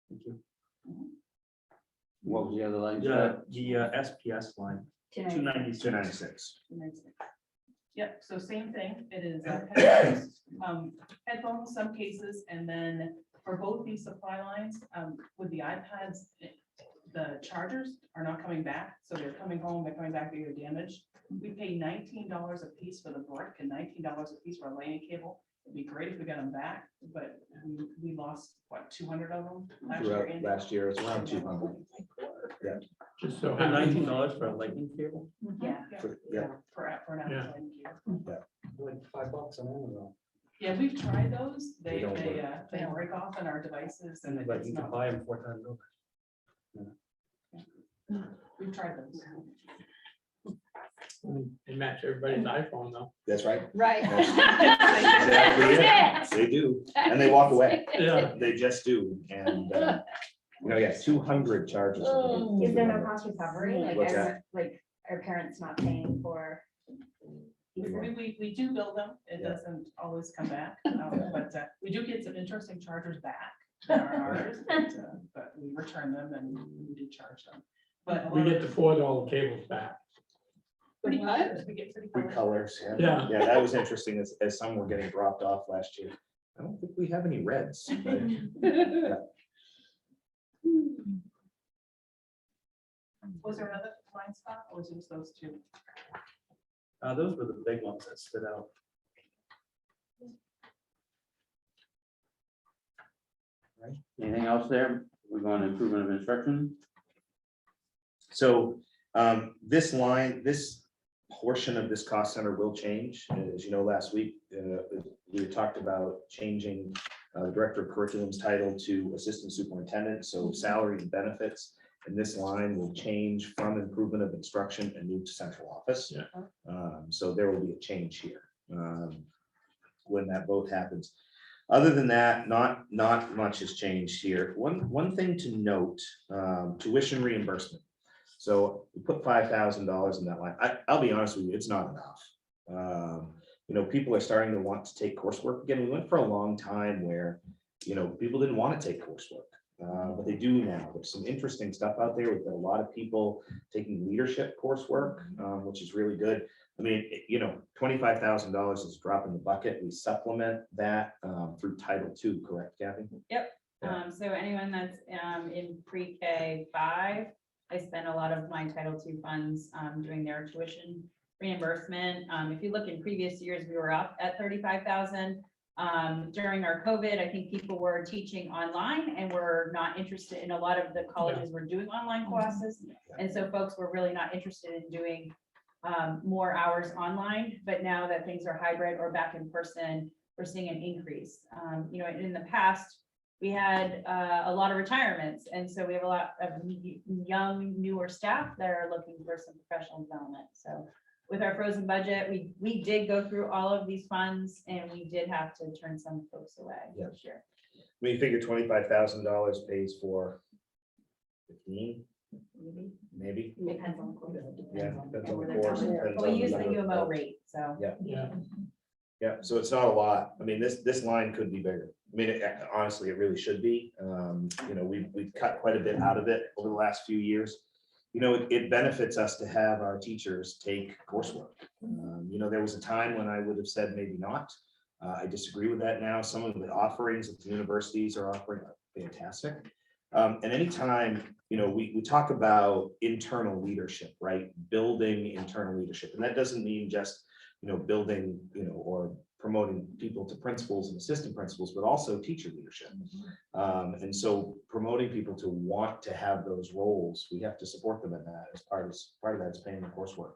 Speaker 10: Thank you.
Speaker 2: What was the other line?
Speaker 10: The SPS line, 296.
Speaker 1: 296.
Speaker 11: Yep, so same thing, it is headphones, some cases, and then for both these supply lines, with the iPads, the chargers are not coming back, so they're coming home, they're coming back, they're damaged. We pay $19 a piece for the brick and $19 a piece for a lighting cable. It'd be great if we got them back, but we lost, what, 200 of them last year?
Speaker 1: Throughout
Speaker 11: Andy?
Speaker 1: last year, it was around 200. Yeah.
Speaker 6: Just so
Speaker 10: For
Speaker 6: happens.
Speaker 10: $19 for a lightning cable?
Speaker 11: Yeah,
Speaker 1: Yeah.
Speaker 11: for an
Speaker 6: Yeah.
Speaker 11: lighting cable.
Speaker 10: Like $5 on Amazon.
Speaker 11: Yeah, we've tried those.
Speaker 1: They don't
Speaker 11: They break off on our devices and
Speaker 10: But
Speaker 11: it's
Speaker 10: you can
Speaker 11: not,
Speaker 10: buy them 4 times over.
Speaker 11: we've tried those.
Speaker 6: They match everybody's iPhone though.
Speaker 1: That's right.
Speaker 7: Right.
Speaker 1: Exactly it. They do, and they walk away.
Speaker 6: Yeah.
Speaker 1: They just do, and, yeah, 200 charges.
Speaker 3: Is there no cost recovery?
Speaker 1: What's that?
Speaker 3: Like, are parents not paying for?
Speaker 11: We do build them. It
Speaker 1: Yeah.
Speaker 11: doesn't always come back, but we do get some interesting chargers back that are ours, but we return them and we do charge them. But a
Speaker 6: We
Speaker 11: lot
Speaker 6: get
Speaker 11: of
Speaker 6: the $4 cables back.
Speaker 11: pretty colors, we get pretty
Speaker 1: Good
Speaker 11: colors.
Speaker 1: colors,
Speaker 6: Yeah.
Speaker 1: Yeah, that was interesting as some were getting dropped off last year. I don't think we have any reds. but-
Speaker 11: Was there another blind spot or was it just those two?
Speaker 10: Those were the big ones that stood out.
Speaker 2: Anything else there? We're going to improvement of instruction.
Speaker 1: So this line, this portion of this cost center will change. As you know, last week, we talked about changing the director of curriculum's title to assistant superintendent, so salary and benefits. And this line will change from improvement of instruction and move to central office.
Speaker 6: Yeah.
Speaker 1: So there will be a change here when that both happens. Other than that, not much has changed here. One thing to note, tuition reimbursement. So we put $5,000 in that line. I'll be honest with you, it's not enough. People are starting to want to take coursework again. We went for a long time where, people didn't want to take coursework. But they do now. There's some interesting stuff out there. We've got a lot of people taking leadership coursework, which is really good. I mean, $25,000 is a drop in the bucket. We supplement that through Title II, correct, Kathy?
Speaker 9: Yep.
Speaker 1: Yeah.
Speaker 9: So anyone that's in pre-K 5, I spend a lot of my Title II funds doing their tuition reimbursement. If you look in previous years, we were up at 35,000. During our COVID, I think people were teaching online and were not interested in a lot of the colleges were doing online classes. And so folks were really not interested in doing more hours online, but now that things are hybrid or back in person, we're seeing an increase. In the past, we had a lot of retirements. And so we have a lot of young, newer staff that are looking for some professional development. So with our frozen budget, we did go through all of these funds and we did have to turn some folks away this year.
Speaker 1: I mean, you figure $25,000 pays for 15, maybe.
Speaker 3: Depends on the course.
Speaker 1: Yeah, depends on the
Speaker 3: Depends
Speaker 1: course.
Speaker 3: on the-
Speaker 1: depends
Speaker 9: We
Speaker 1: on
Speaker 9: use the
Speaker 1: number of
Speaker 9: UMO
Speaker 1: folks.
Speaker 9: rate, so.
Speaker 6: Yeah.
Speaker 1: Yeah, so it's not a lot. I mean, this line could be bigger. I mean, honestly, it really should be. We've cut quite a bit out of it over the last few years. It benefits us to have our teachers take coursework. There was a time when I would have said maybe not. I disagree with that now. Some of the offerings that the universities are offering are fantastic. And anytime, we talk about internal leadership, right? Building internal leadership. And that doesn't mean just, building, or promoting people to principals and assistant principals, but also teacher leadership. And so promoting people to want to have those roles, we have to support them in that as part of that is paying the coursework.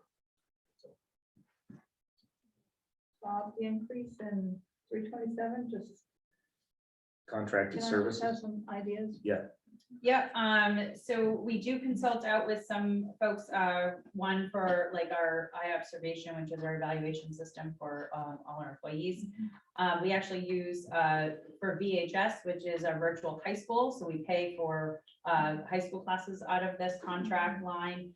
Speaker 3: Bob, the increase in 327, just.
Speaker 1: Contracted
Speaker 3: Can I just
Speaker 1: services.
Speaker 3: have some ideas?
Speaker 9: Yeah, so we do consult out with some folks, one for like our eye observation, which is our evaluation system for all our employees. We actually use for VHS, which is our virtual high school. So we pay for high school classes out of this contract line.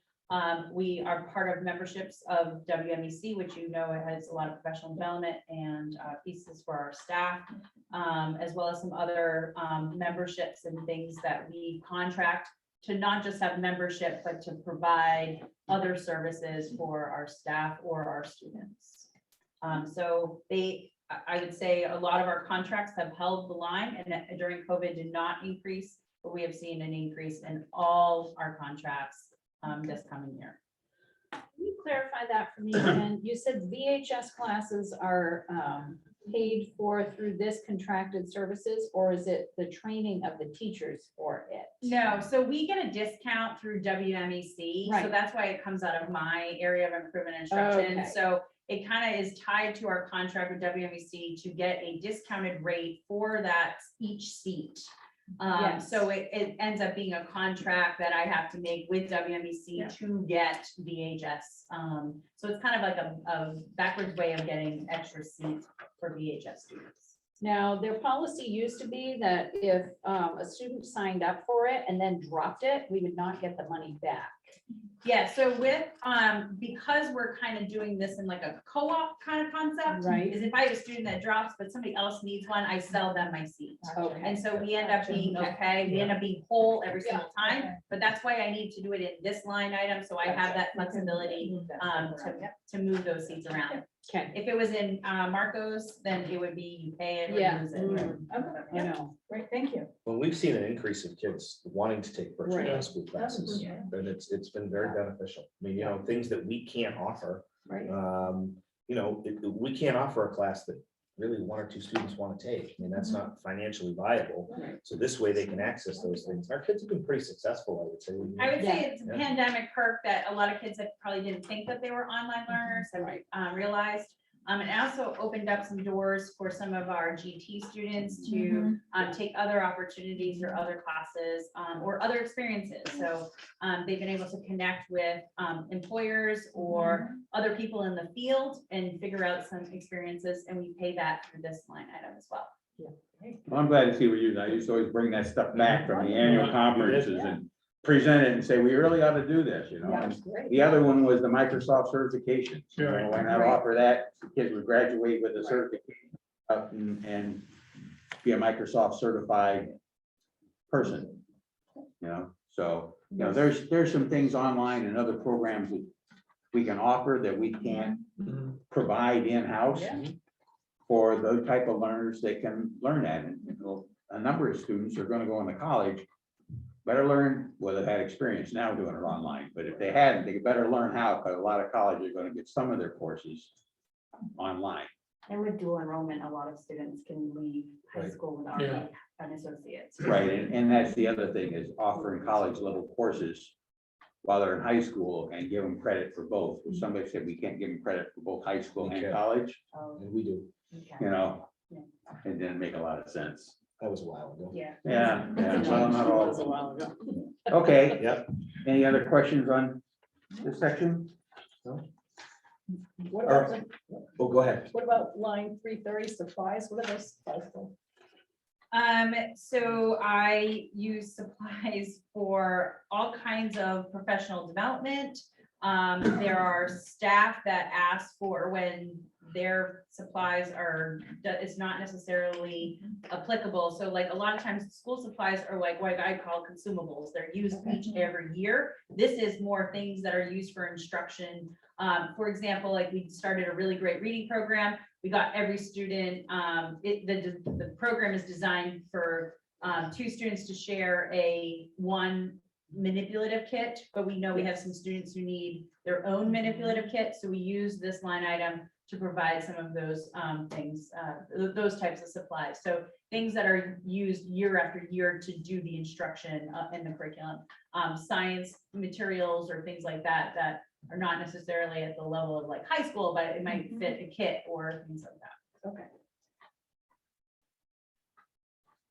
Speaker 9: We are part of memberships of WMEC, which has a lot of professional development and pieces for our staff, as well as some other memberships and things that we contract to not just have membership, but to provide other services for our staff or our students. So I would say a lot of our contracts have held the line and during COVID did not increase, but we have seen an increase in all our contracts this coming year.
Speaker 7: Can you clarify that for me again? You said VHS classes are paid for through this contracted services, or is it the training of the teachers for it?
Speaker 9: No, so we get a discount through WMEC, so
Speaker 7: Right.
Speaker 9: that's why it comes out of my area of improvement instruction.
Speaker 7: Okay.
Speaker 9: So it kind of is tied to our contract with WMEC to get a discounted rate for that each seat.
Speaker 7: Yes.
Speaker 9: So it ends up being a contract that I have to make with WMEC to get VHS. So it's kind of like a backwards way of getting extra seats for VHS students.
Speaker 7: Now, their policy used to be that if a student signed up for it and then dropped it, we would not get the money back.
Speaker 9: Yeah, so with, because we're kind of doing this in like a co-op kind of concept.
Speaker 7: Right.
Speaker 9: Is if I have a student that drops, but somebody else needs one, I sell them my seat.
Speaker 7: Okay.
Speaker 9: And so we end up being, okay, we end up being whole every single time, but that's why I need to do it in this line item, so I have that flexibility, to move those seats around.
Speaker 7: Okay.
Speaker 9: If it was in, Marcos, then it would be you pay it or
Speaker 7: Yeah.
Speaker 9: you lose it.
Speaker 7: I know.
Speaker 11: Great, thank you.
Speaker 1: Well, we've seen an increase of kids wanting to take virtual
Speaker 7: Right.
Speaker 1: high school classes, and it's been very beneficial. I mean, things that we can't offer.
Speaker 7: Right.
Speaker 1: We can't offer a class that really one or two students want to take. I mean, that's not financially viable.
Speaker 7: Right.
Speaker 1: So this way they can access those things. Our kids have been pretty successful, I would say.
Speaker 9: I would
Speaker 7: Yeah.
Speaker 9: say it's a pandemic perk that a lot of kids that probably didn't think that they were online learners have realized. And it also opened up some doors for some of our GT students to take other opportunities or other classes or other experiences. So they've been able to connect with employers or other people in the field and figure out some experiences, and we pay that through this line item as well.
Speaker 2: Well, I'm glad to see what you, I used to always bring that stuff back from the annual conferences and present it and say, we really ought to do this, And the other one was the Microsoft certification. Why not offer that? Kids would graduate with a certification and be a Microsoft certified person. So, there's some things online and other programs that we can offer that we can't provide in-house for those type of learners that can learn that. And a number of students are gonna go into college, better learn, well, they've had experience now doing it online, but if they hadn't, they better learn how, because a lot of colleges are gonna get some of their courses online.
Speaker 9: And with dual enrollment, a lot of students can leave high
Speaker 1: Right.
Speaker 9: school without
Speaker 6: Yeah.
Speaker 9: an associate's.
Speaker 2: Right, and that's the other thing is offering college level courses while they're in high school and give them credit for both. Somebody said we can't give them credit for both high school
Speaker 1: We
Speaker 2: and
Speaker 1: can.
Speaker 2: college,
Speaker 1: And we do.
Speaker 2: it didn't make a lot of sense.
Speaker 1: That was a while ago.
Speaker 9: Yeah.
Speaker 2: Yeah, well, not all of
Speaker 7: That was a
Speaker 2: them.
Speaker 7: while ago.
Speaker 2: Okay,
Speaker 1: Yep.
Speaker 2: any other questions on this section?
Speaker 11: What
Speaker 1: Or-
Speaker 11: about,
Speaker 1: Oh, go ahead.
Speaker 11: what about line 330 supplies? What are those supplies for?
Speaker 9: So I use supplies for all kinds of professional development. There are staff that ask for when their supplies are, that is not necessarily applicable. So like a lot of times school supplies are like what I call consumables. They're used each every year. This is more things that are used for instruction. For example, like we started a really great reading program. We got every student, the program is designed for 2 students to share one manipulative kit, but we know we have some students who need their own manipulative kit. So we use this line item to provide some of those things, those types of supplies. So things that are used year after year to do the instruction in the curriculum, science materials or things like that, that are not necessarily at the level of like high school, but it might fit a kit or things like that.
Speaker 11: Okay.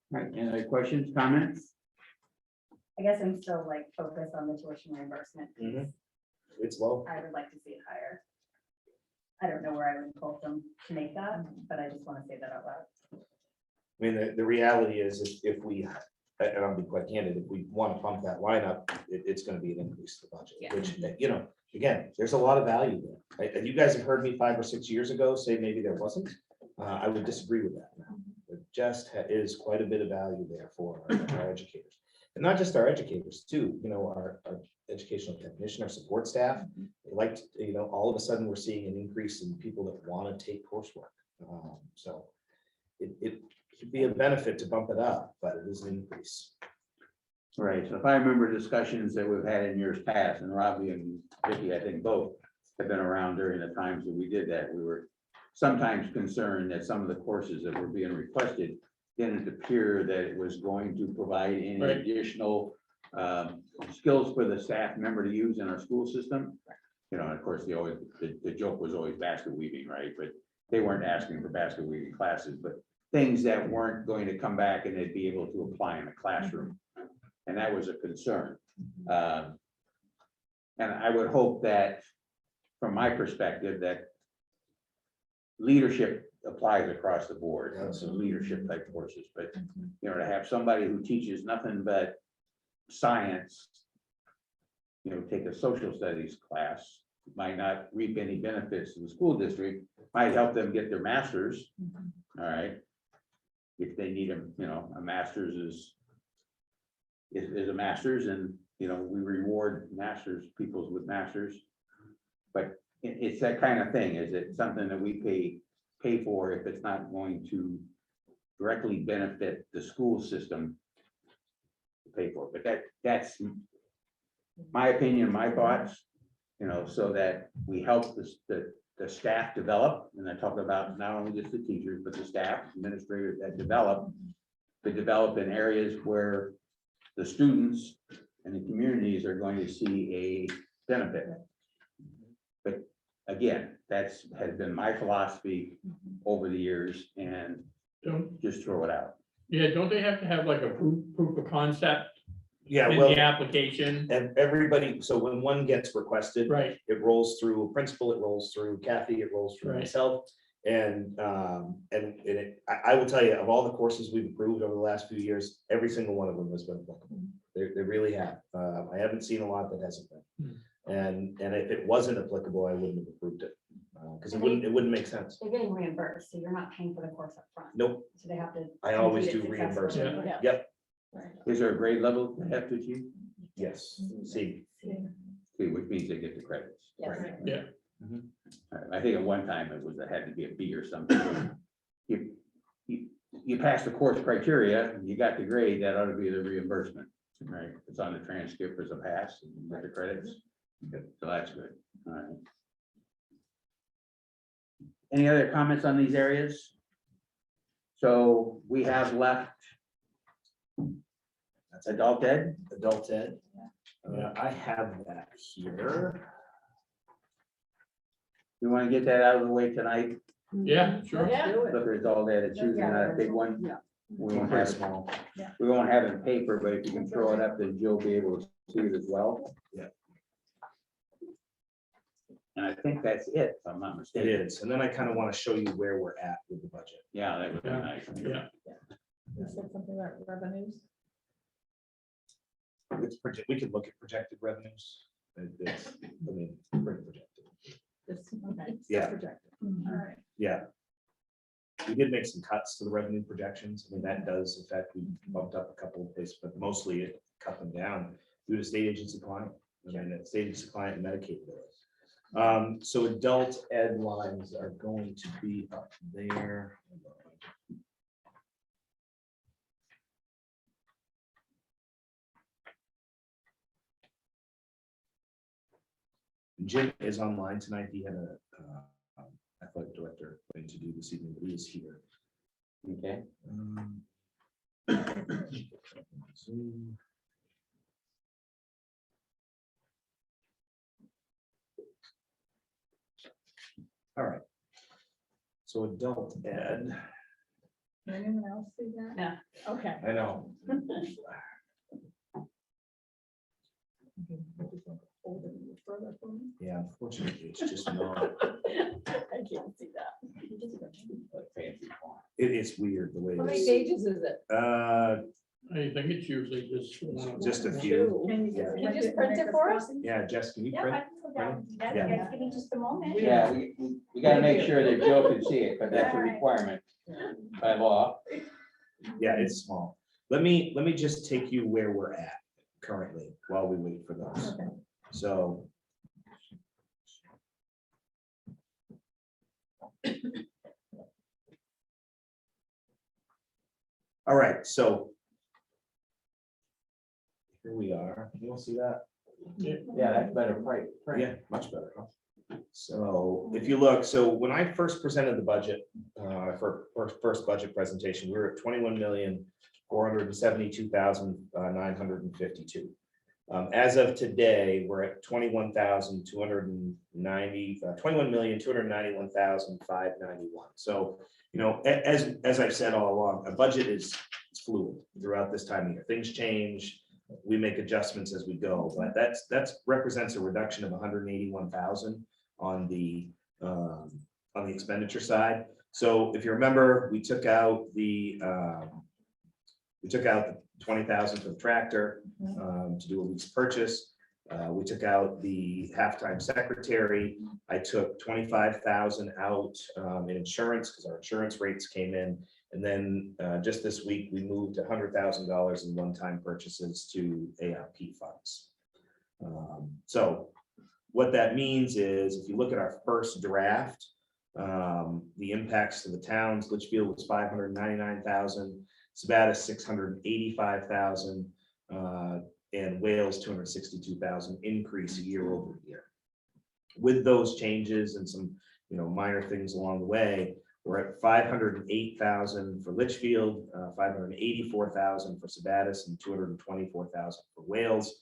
Speaker 2: Right, any other questions, comments?
Speaker 5: I guess I'm still like focused on the tuition reimbursement.
Speaker 1: Mhm. It's low.
Speaker 5: I would like to see it higher. I don't know where I would pull from to make that, but I just want to say that out loud.
Speaker 1: I mean, the reality is if we, and I'll be quite candid, if we want to pump that line up, it's going to be an increase to the budget,
Speaker 9: Yeah.
Speaker 1: which, again, there's a lot of value there. Right? And you guys have heard me 5 or 6 years ago say maybe there wasn't. I would disagree with that now. There just is quite a bit of value there for our educators. And not just our educators too, our educational technician, our support staff. They like, all of a sudden we're seeing an increase in people that want to take coursework. So it should be a benefit to bump it up, but it is an increase.
Speaker 2: Right, so if I remember discussions that we've had in years past, and Robbie and Vicky, I think both have been around during the times that we did that, we were sometimes concerned that some of the courses that were being requested didn't appear that it was going to provide any
Speaker 6: Right.
Speaker 2: additional skills for the staff member to use in our school system. You know, and of course, the joke was always basket weaving, right? But they weren't asking for basket weaving classes, but things that weren't going to come back and they'd be able to apply in a classroom. And that was a concern. And I would hope that, from my perspective, that leadership applies across the board, some leadership type courses, but, you know, to have somebody who teaches nothing but science, you know, take a social studies class, might not reap any benefits to the school district, might help them get their masters, all right? If they need them, you know, a master's is a master's, and, you know, we reward masters, peoples with masters. But it's that kind of thing. Is it something that we pay for if it's not going to directly benefit the school system to pay for it? But that's my opinion, my thoughts, you know, so that we help the staff develop. And I talk about not only just the teachers, but the staff, administrators that develop in areas where the students and the communities are going to see a benefit. But again, has been my philosophy over the years, and
Speaker 6: Don't,
Speaker 2: just throw it out.
Speaker 6: yeah, don't they have to have like a proof of concept
Speaker 1: Yeah,
Speaker 6: in
Speaker 1: well,
Speaker 6: the application?
Speaker 1: and everybody, so when one gets requested,
Speaker 6: Right,
Speaker 1: it rolls through a principal, it rolls through Kathy, it rolls through
Speaker 6: Right.
Speaker 1: myself. And I will tell you, of all the courses we've approved over the last few years, every single one of them has been applicable. They really have. I haven't seen a lot that hasn't been. And if it wasn't applicable, I wouldn't have approved it. Because it wouldn't make sense.
Speaker 9: They're getting reimbursed, so you're not paying for the course up front.
Speaker 1: Nope,
Speaker 9: So they have to.
Speaker 1: I always do
Speaker 9: complete it
Speaker 1: reimbursement.
Speaker 9: successfully.
Speaker 6: Yeah.
Speaker 1: Yep,
Speaker 2: Is there a grade level they have to achieve?
Speaker 1: yes, see,
Speaker 2: See, which means they get the credits.
Speaker 9: Yes.
Speaker 1: Right.
Speaker 6: yeah,
Speaker 2: I think at one time it had to be a B or something. You passed the course criteria, you got the grade, that ought to be the reimbursement, right? It's on the transcript as a pass, and you get the credits. So that's good. All right. Any other comments on these areas? So we have left
Speaker 1: that's
Speaker 2: adult ed.
Speaker 1: adult ed. I have that here.
Speaker 2: We want to get that out of the way tonight.
Speaker 6: yeah, sure.
Speaker 2: Look at adult ed, it's usually not a big one.
Speaker 7: Yeah.
Speaker 2: We won't
Speaker 1: Very
Speaker 2: have,
Speaker 1: small.
Speaker 2: we won't have it in paper, but if you can throw it up, then Jill will be able to see it as well.
Speaker 1: Yeah.
Speaker 2: And I think that's it, if I'm not
Speaker 1: It
Speaker 2: mistaken.
Speaker 1: is, and then I kind of want to show you where we're at with the budget.
Speaker 2: Yeah, that would be
Speaker 6: Yeah,
Speaker 2: nice.
Speaker 6: yeah.
Speaker 11: You said something about revenues.
Speaker 1: We could look at projected revenues. It's, I mean, pretty projected.
Speaker 11: Okay.
Speaker 1: Yeah.
Speaker 11: Projected. All right.
Speaker 1: Yeah. We did make some cuts to the revenue projections. I mean, that does affect, we bumped up a couple of places, but mostly it cut them down due to state agency client. I mean, that state agency client and Medicaid bills. So adult ed lines are going to be up there. Jim is online tonight. He had a athletic director thing to do this evening, but he is here.
Speaker 2: Okay,
Speaker 1: Zoom. All right. So adult ed,
Speaker 11: Anyone else see that?
Speaker 9: No.
Speaker 11: Okay.
Speaker 1: I know,
Speaker 11: Hold it a little further for me.
Speaker 1: yeah, unfortunately, it's just not,
Speaker 11: I can't see that.
Speaker 2: like fancy font.
Speaker 1: it's weird the way
Speaker 11: How many
Speaker 1: this,
Speaker 11: pages is it?
Speaker 6: I think it's usually just one.
Speaker 1: just a few.
Speaker 11: Can you
Speaker 1: Yeah.
Speaker 9: Can you just print it for us?
Speaker 1: Yeah, Jess, can you
Speaker 9: Yeah,
Speaker 1: print?
Speaker 9: I can go down and do that.
Speaker 1: Yeah.
Speaker 9: Yeah, give me just a moment.
Speaker 2: Yeah, we gotta make sure that Jill can see it, but that's a requirement by law.
Speaker 1: Yeah, it's small. Let me just take you where we're at currently while we wait for those.
Speaker 11: Okay.
Speaker 1: So. All right, so. Here we are. You don't see that?
Speaker 2: Yeah, that's better, right?
Speaker 1: Yeah, much better. Huh? So if you look, so when I first presented the budget, for first budget presentation, we were at 21,472,952. As of today, we're at 21,291,591. So, as I've said all along, a budget is fluid throughout this time of year. Things change. We make adjustments as we go, but that's represents a reduction of 181,000 on the expenditure side. So if you remember, we took out the 20,000 for the tractor to do a lease purchase. We took out the half-time secretary. I took 25,000 out in insurance because our insurance rates came in. And then just this week, we moved $100,000 in one-time purchases to ARP funds. So what that means is, if you look at our first draft, the impacts to the towns, Litchfield was 599,000, Sabatis 685,000, and Wales 262,000 increase year over year. With those changes and some minor things along the way, we're at 508,000 for Litchfield, 584,000 for Sabatis, and 224,000 for Wales.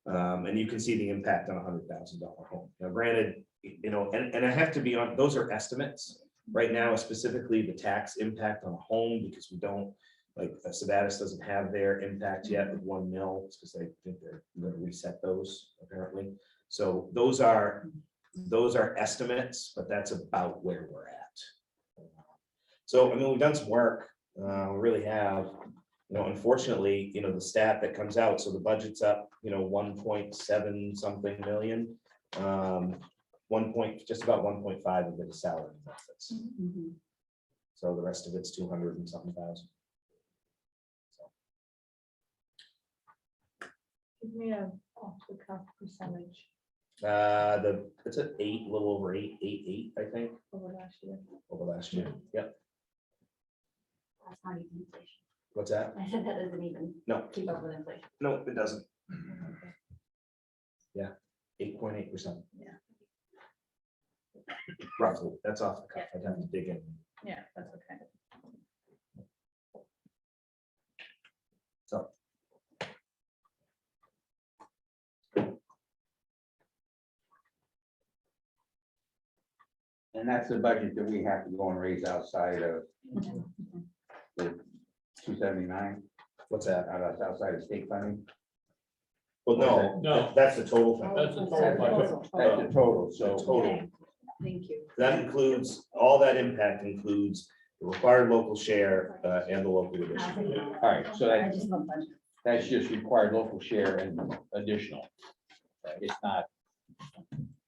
Speaker 1: And you can see the impact on a $100,000 home. Now, granted, and I have to be on, those are estimates right now, specifically the tax impact on a home, because we don't, like, Sabatis doesn't have their impact yet with 1 mil, because they think they're going to reset those apparently. So those are estimates, but that's about where we're at. So, we've done some work, we really have. Unfortunately, the stat that comes out, so the budget's up, 1.7 something million. Just about 1.5 of it is salary and benefits. So the rest of it's 200 and something thousand.
Speaker 11: Give me a off the cuff percentage
Speaker 1: It's at 8, a little over 8, I think,
Speaker 11: over last year.
Speaker 1: over last year. Yep.
Speaker 9: That's not even inflation.
Speaker 1: What's that?
Speaker 9: I said that doesn't even
Speaker 1: No,
Speaker 9: keep up with inflation.
Speaker 1: no, it doesn't. Yeah, 8.8%.
Speaker 11: Yeah.
Speaker 1: Roughly, that's off the cuff. I'd have to dig in.
Speaker 11: Yeah, that's okay.
Speaker 1: So.
Speaker 2: And that's the budget that we have to go and raise outside of the 279,
Speaker 1: What's that?
Speaker 2: outside of state funding.
Speaker 1: Well, no,
Speaker 6: No.
Speaker 1: that's the total thing.
Speaker 6: That's the total budget.
Speaker 2: That's the total,
Speaker 1: The
Speaker 2: so.
Speaker 1: total.
Speaker 7: Thank you.
Speaker 1: That includes, all that impact includes the required local share and the local addition.
Speaker 2: All right, so
Speaker 9: I
Speaker 2: that,
Speaker 9: just love budget.
Speaker 2: that's just required local share and additional. It's not,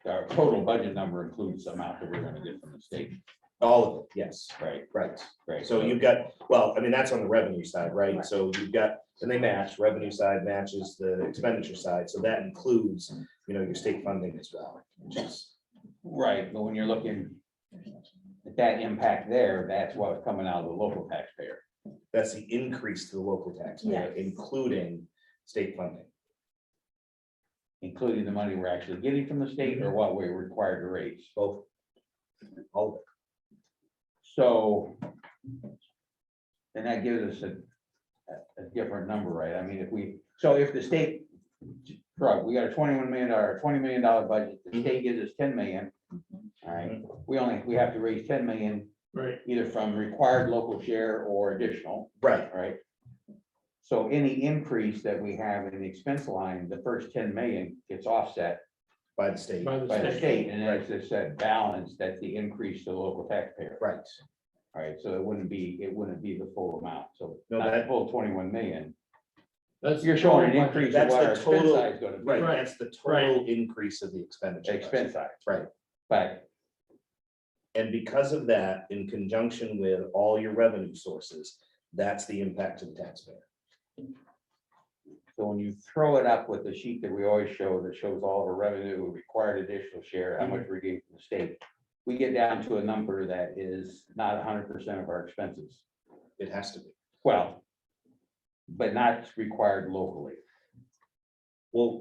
Speaker 2: our total budget number includes the amount that we're gonna get from the state.
Speaker 1: All of it, yes,
Speaker 2: Right,
Speaker 1: right.
Speaker 2: right.
Speaker 1: So you've got, well, that's on the revenue side, right? So you've got, and they match, revenue side matches the expenditure side. So that includes, your state funding as well, which is,
Speaker 2: Right, but when you're looking at that impact there, that's what's coming out of the local taxpayer.
Speaker 1: that's the increase to the local taxpayer,
Speaker 11: Yes.
Speaker 1: including state funding.
Speaker 2: Including the money we're actually getting from the state or what we're required to raise.
Speaker 1: Both. All of it.
Speaker 2: So. And that gives us a different number, right? If the state, right, we got a $20 million budget, the state gives us 10 million. All right, we have to raise 10 million,
Speaker 6: Right.
Speaker 2: either from required local share or additional,
Speaker 1: Right,
Speaker 2: right? So any increase that we have in the expense line, the first 10 million gets offset
Speaker 1: by the state.
Speaker 6: By
Speaker 2: by the
Speaker 6: the
Speaker 2: state, and as I said, balance, that's the increase to the local taxpayer.
Speaker 1: Right.
Speaker 2: All right, so it wouldn't be the full amount, so
Speaker 1: No,
Speaker 2: not the
Speaker 1: that-
Speaker 2: full 21 million.
Speaker 6: That's.
Speaker 2: You're showing an
Speaker 6: total
Speaker 2: increase in
Speaker 1: That's
Speaker 2: what
Speaker 1: the
Speaker 2: our expense
Speaker 1: total-
Speaker 2: side is gonna be,
Speaker 1: Right,
Speaker 6: Right,
Speaker 1: that's the total increase of the expenditure.
Speaker 2: expense side,
Speaker 1: Right.
Speaker 2: but
Speaker 1: And because of that, in conjunction with all your revenue sources, that's the impact to the taxpayer.
Speaker 2: so when you throw it up with the sheet that we always show, that shows all the revenue, required additional share, how much we get from the state, we get down to a number that is not 100% of our expenses.
Speaker 1: It has to be.
Speaker 2: Well, but not required locally,
Speaker 1: Well,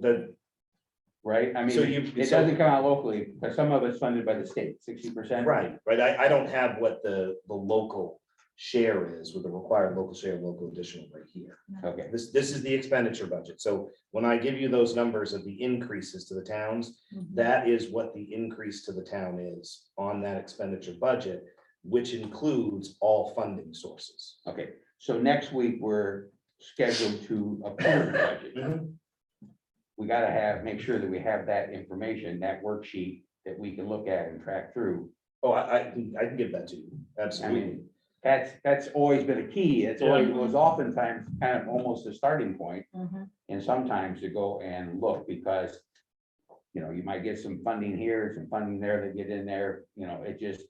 Speaker 2: right? I mean,
Speaker 1: So
Speaker 2: it doesn't come out locally, because some of it's funded by the state, 60%.
Speaker 1: right, I don't have what the local share is with the required local share, local additional right here.
Speaker 2: Okay,
Speaker 1: This is the expenditure budget. So when I give you those numbers of the increases to the towns, that is what the increase to the town is on that expenditure budget, which includes all funding sources.
Speaker 2: okay. So next week, we're scheduled to approve the budget. We gotta make sure that we have that information, that worksheet that we can look at and track through.
Speaker 1: Oh, I can give that to you. Absolutely.
Speaker 2: That's always been a key. It's always, was oftentimes kind of almost a starting point. And sometimes to go and look, because, you know, you might get some funding here, some funding there that get in there, you know, it just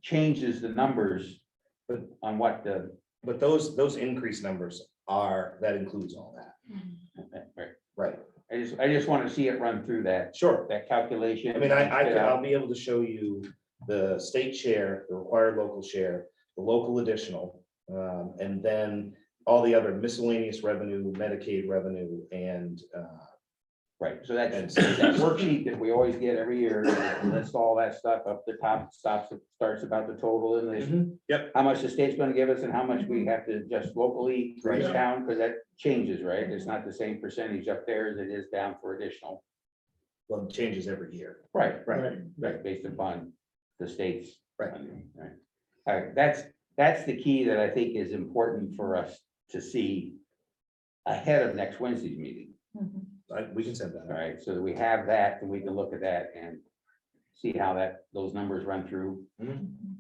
Speaker 2: changes the numbers. But on what the,
Speaker 1: But those increase numbers that includes all that. Right.
Speaker 2: I just want to see it run through that,
Speaker 1: Sure.
Speaker 2: that calculation.
Speaker 1: I mean, I'll be able to show you the state share, the required local share, the local additional, and then all the other miscellaneous revenue, Medicaid revenue, and
Speaker 2: Right, so that's that worksheet that we always get every year, lists all that stuff up the top, starts about the total and the
Speaker 1: Yep.
Speaker 2: how much the state's gonna give us and how much we have to just locally
Speaker 1: Right.
Speaker 2: raise down, because that changes, right? It's not the same percentage up there as it is down for additional.
Speaker 1: Well, it changes every year.
Speaker 2: Right,
Speaker 1: Right.
Speaker 2: right, based upon the state's.
Speaker 1: Right.
Speaker 2: funding, right. All right, that's the key that I think is important for us to see ahead of next Wednesday's meeting.
Speaker 1: We can send that
Speaker 2: All
Speaker 1: out.
Speaker 2: right, so that we have that, and we can look at that and see how those numbers run through.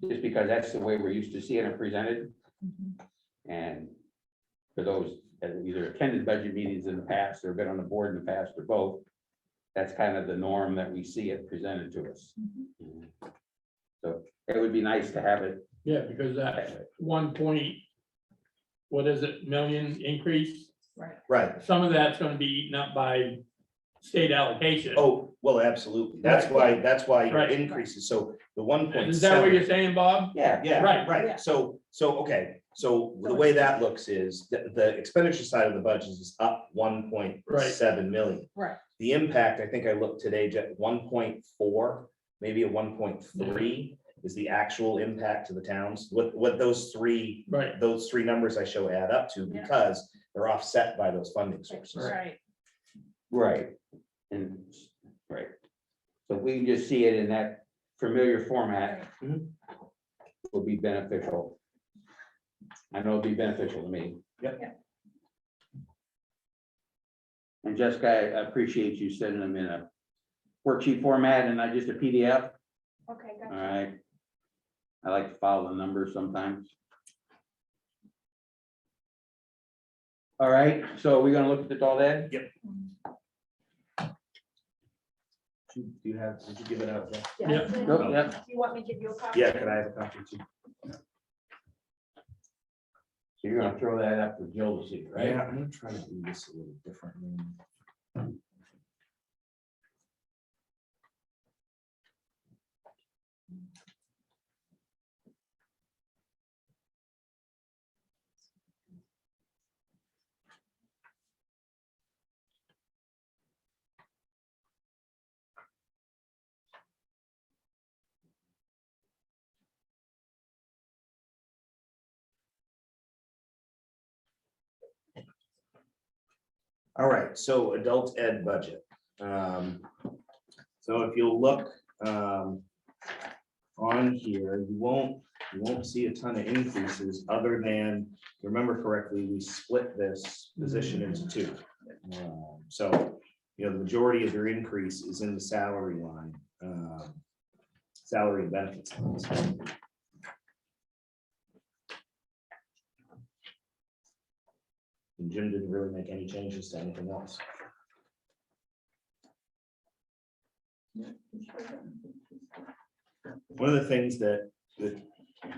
Speaker 2: Just because that's the way we're used to seeing it presented. And for those that have either attended budget meetings in the past or been on the board in the past or both, that's kind of the norm that we see it presented to us. So it would be nice to have it.
Speaker 6: Yeah, because that 1 what is it, million increase?
Speaker 1: Right.
Speaker 6: Some of that's gonna be eaten up by state allocation.
Speaker 1: Oh, well, absolutely. That's why your
Speaker 6: Right.
Speaker 1: increases. So the 1.7.
Speaker 6: Is that what you're saying, Bob?
Speaker 2: Yeah.
Speaker 1: Yeah,
Speaker 6: Right.
Speaker 1: right. So, okay. So the way that looks is the expenditure side of the budget is up 1.7 million.
Speaker 7: Right.
Speaker 1: The impact, I think I looked today, Jet, 1.4, maybe a 1.3 is the actual impact to the towns. What those three numbers I show add up to, because they're offset by those funding sources.
Speaker 7: Right.
Speaker 2: Right. And, right. So if we can just see it in that familiar format. Will be beneficial. I know it'll be beneficial to me.
Speaker 1: Yep.
Speaker 2: And Jessica, I appreciate you sending them in a worksheet format and not just a PDF.
Speaker 3: Okay,
Speaker 2: All
Speaker 3: gotcha.
Speaker 2: right. I like to follow the numbers sometimes. All right, so we're gonna look at all that?
Speaker 1: Yep. Do you have, did you give it out? Jeff?
Speaker 6: Yeah.
Speaker 2: Nope, yep.
Speaker 3: Do you want me to give you a copy?
Speaker 1: Yeah, can I have a copy too?
Speaker 2: So you're gonna throw that up for Jill to see, right?
Speaker 1: Yeah, I'm gonna try to do this a little differently. All right, so adult ed budget. So if you'll look on here, you won't see a ton of increases other than, if you remember correctly, we split this position into two. So, you know, the majority of your increase is in the salary line, salary and benefits lines. And Jim didn't really make any changes to anything else. One of the things that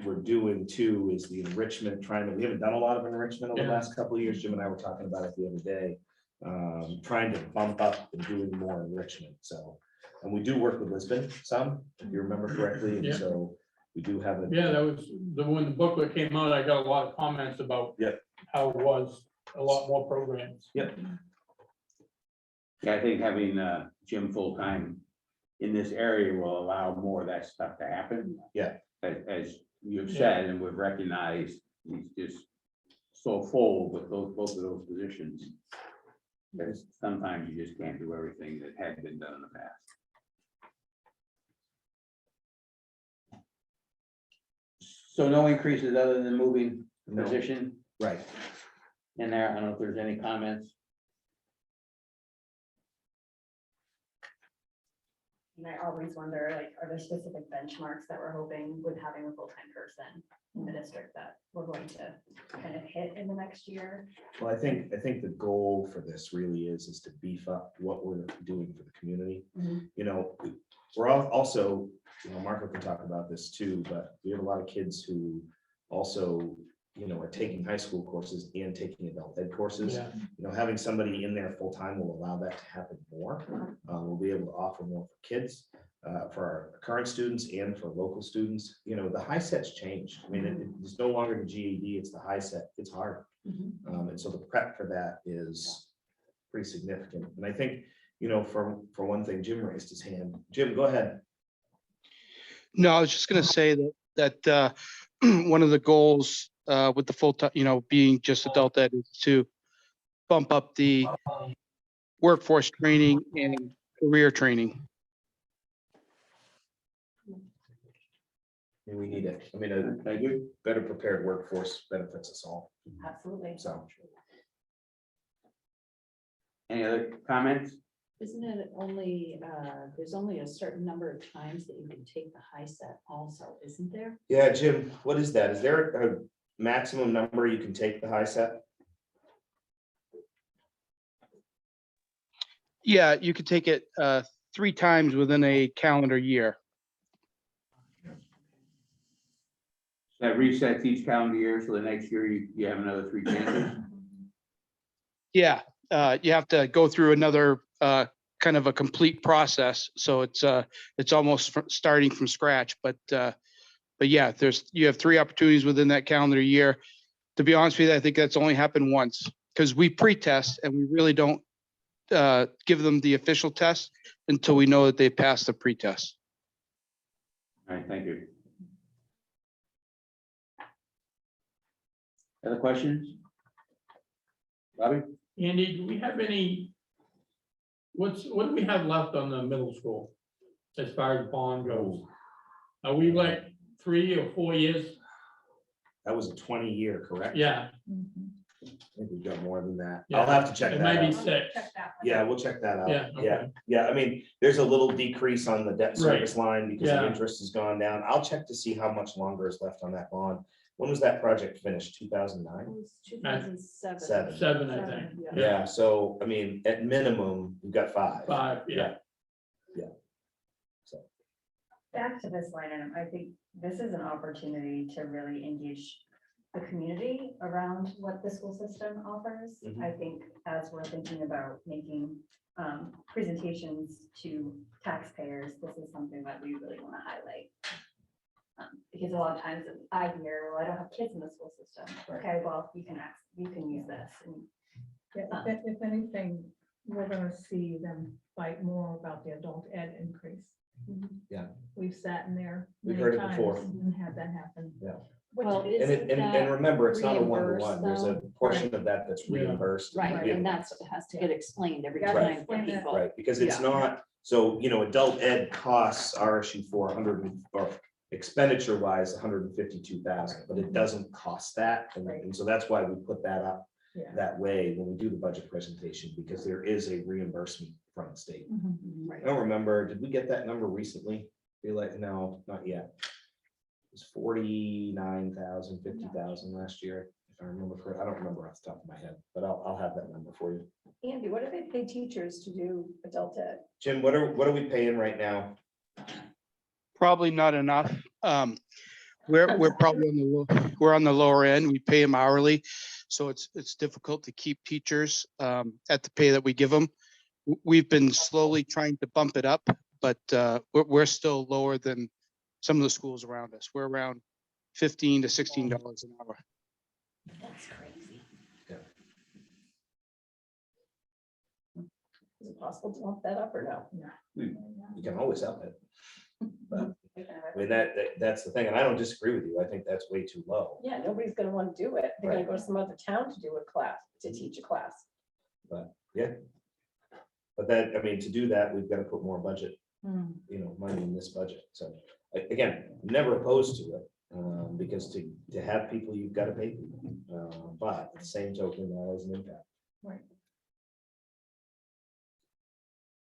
Speaker 1: we're doing too is the enrichment, we haven't done a lot of enrichment over the last couple of years. Jim and I were talking about it the other day. Trying to bump up and doing more enrichment, so, and we do work with Lisbon some, if you remember correctly, and
Speaker 6: Yeah.
Speaker 1: so we do have a.
Speaker 6: Yeah, that was when the booklet came out, I got a lot of comments about how it was a lot more programs.
Speaker 1: Yep.
Speaker 2: Yeah, I think having Jim full-time in this area will allow more of that stuff to happen.
Speaker 1: Yeah.
Speaker 2: As you've said, and we've recognized he's just so full with both of those positions. That sometimes you just can't do everything that had been done in the past. So no increases other than moving
Speaker 1: No.
Speaker 2: position
Speaker 1: Right.
Speaker 2: in there. I don't know if there's any comments.
Speaker 9: And I always wonder, like, are there specific benchmarks that we're hoping with having a full-time person in the district that we're going to kind of hit in the next year?
Speaker 1: Well, I think the goal for this really is to beef up what we're doing for the community.
Speaker 9: Mhm.
Speaker 1: You know, we're all also, you know, Marco can talk about this too, but we have a lot of kids who also, you know, are taking high school courses and taking adult ed courses.
Speaker 6: Yeah.
Speaker 1: You know, having somebody in there full-time will allow that to happen more. We'll be able to offer more for kids, for our current students and for local students. You know, the high set's changed. I mean, it's no longer the GED, it's the high set. It's hard. And so the prep for that is pretty significant. And I think, you know, for one thing, Jim raised his hand. Jim, go ahead.
Speaker 12: No, I was just gonna say that one of the goals with the full time, you know, being just adult ed is to bump up the workforce training and career training.
Speaker 1: And we need it. I mean, a better prepared workforce benefits us all.
Speaker 9: Absolutely.
Speaker 1: So.
Speaker 2: Any other comments?
Speaker 7: Isn't it only, there's only a certain number of times that you can take the high set also, isn't there?
Speaker 1: Yeah, Jim, what is that? Is there a maximum number you can take the high set?
Speaker 12: Yeah, you could take it 3 times within a calendar year.
Speaker 2: That resets each calendar year, so the next year you have another 3 chances.
Speaker 12: Yeah, you have to go through another kind of a complete process. So it's almost starting from scratch. But yeah, you have 3 opportunities within that calendar year. To be honest with you, I think that's only happened once because we pre-test and we really don't give them the official test until we know that they passed the pre-test.
Speaker 2: All right, thank you. Other questions? Robbie?
Speaker 6: Andy, do we have any? What do we have left on the middle school as far as bond goes? Are we like 3 or 4 years?
Speaker 1: That was a 20-year, correct?
Speaker 6: Yeah,
Speaker 1: I think we've got more than that.
Speaker 6: Yeah,
Speaker 1: I'll have to check
Speaker 6: it
Speaker 1: that
Speaker 6: might be
Speaker 1: out.
Speaker 6: 6.
Speaker 1: Yeah, we'll check that out.
Speaker 6: Yeah, okay.
Speaker 1: Yeah, I mean, there's a little decrease on the debt service line because the
Speaker 6: Yeah.
Speaker 1: interest has gone down. I'll check to see how much longer is left on that bond. When was that project finished? 2009?
Speaker 7: It was 2007.
Speaker 1: 7.
Speaker 6: I think.
Speaker 1: Yeah, so, I mean, at minimum, we've got 5.
Speaker 6: 5, yeah.
Speaker 1: So,
Speaker 9: Back to this line item, I think this is an opportunity to really engage the community around what the school system offers.
Speaker 1: Mhm.
Speaker 9: I think as we're thinking about making presentations to taxpayers, this is something that we really want to highlight. Because a lot of times I hear, well, I don't have kids in the school system. Okay, well, you can use this. And
Speaker 3: Yeah, if anything, we're gonna see them fight more about the adult ed increase.
Speaker 1: Yeah.
Speaker 3: We've sat in there
Speaker 1: We've
Speaker 3: many
Speaker 1: heard it
Speaker 3: times
Speaker 1: before.
Speaker 3: and had that happen.
Speaker 7: Well,
Speaker 1: and
Speaker 7: isn't
Speaker 1: and
Speaker 7: that
Speaker 1: remember, it's not a
Speaker 7: reimbursed,
Speaker 1: one-to-one. There's a
Speaker 7: though?
Speaker 1: portion of that that's
Speaker 6: Yeah.
Speaker 1: reimbursed.
Speaker 7: Right,
Speaker 1: Yeah.
Speaker 7: and that's what has to get explained every
Speaker 3: Gotta
Speaker 7: time for
Speaker 3: explain that.
Speaker 7: people.
Speaker 1: Right, because it's
Speaker 7: Yeah.
Speaker 1: not, so, you know, adult ed costs are issue for 100 or expenditure wise, 152,000, but it doesn't cost that. And so that's why we put that up
Speaker 3: Yeah.
Speaker 1: that way when we do the budget presentation, because there is a reimbursement from the state.
Speaker 3: Mhm.
Speaker 1: I don't remember, did we get that number recently? Feel like, no, not yet. It was 49,000, 50,000 last year, if I remember correct. I don't remember off the top of my head, but I'll have that number for you.
Speaker 3: Andy, what do they pay teachers to do adult ed?
Speaker 1: Jim, what are we paying right now?
Speaker 12: Probably not enough. We're probably we're on the lower end. We pay them hourly. So it's difficult to keep teachers at the pay that we give them. We've been slowly trying to bump it up, but we're still lower than some of the schools around us. We're around $15 to $16 an hour.
Speaker 9: that's crazy.
Speaker 3: Is it possible to bump that up or no?
Speaker 1: You can always help it. But I mean, that's the thing, and I don't disagree with you. I think that's way too low.
Speaker 3: Yeah, nobody's gonna want to do it. They're gonna go to some other town to do a class, to teach a class.
Speaker 1: Yeah. But that, I mean, to do that, we've got to put more budget,
Speaker 3: Hmm.
Speaker 1: money in this budget. So again, never opposed to it, because to have people, you've got to pay people. But at the same token, that has an impact.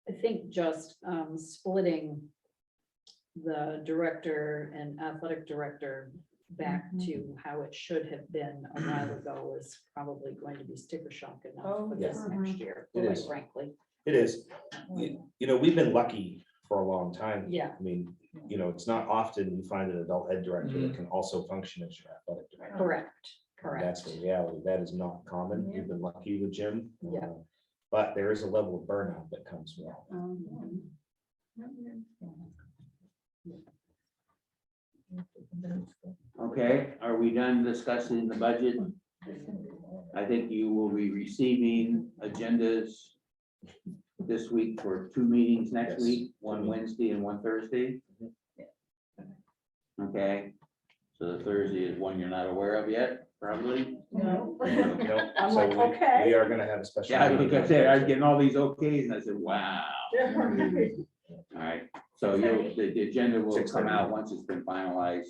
Speaker 7: I think just splitting the director and athletic director back to how it should have been a while ago is probably going to be sticker shock enough
Speaker 3: Oh,
Speaker 7: for this
Speaker 1: yes.
Speaker 7: next year,
Speaker 1: It
Speaker 7: quite
Speaker 1: is.
Speaker 7: frankly.
Speaker 1: It is, we've been lucky for a long time.
Speaker 7: Yeah.
Speaker 1: I mean, it's not often you find an adult ed director that can also function as your athletic director.
Speaker 7: Correct,
Speaker 1: And
Speaker 7: correct.
Speaker 1: that's the reality. That is not common.
Speaker 3: Yeah.
Speaker 1: We've been lucky with Jim.
Speaker 7: Yeah.
Speaker 1: But there is a level of burnout that comes with it.
Speaker 2: Okay, are we done discussing the budget? I think you will be receiving agendas this week for 2 meetings next
Speaker 1: Yes.
Speaker 2: week, one Wednesday and one Thursday. Okay, so the Thursday is one you're not aware of yet, probably?
Speaker 3: No.
Speaker 1: No,
Speaker 3: I'm
Speaker 1: so
Speaker 3: like,
Speaker 1: we-
Speaker 3: okay.
Speaker 1: We are gonna have a special.
Speaker 2: Yeah,
Speaker 1: meeting
Speaker 2: like I
Speaker 1: on
Speaker 2: said, I was
Speaker 1: Thursday.
Speaker 2: getting all these okays and I said, wow. All right, so the agenda will come out once it's been finalized,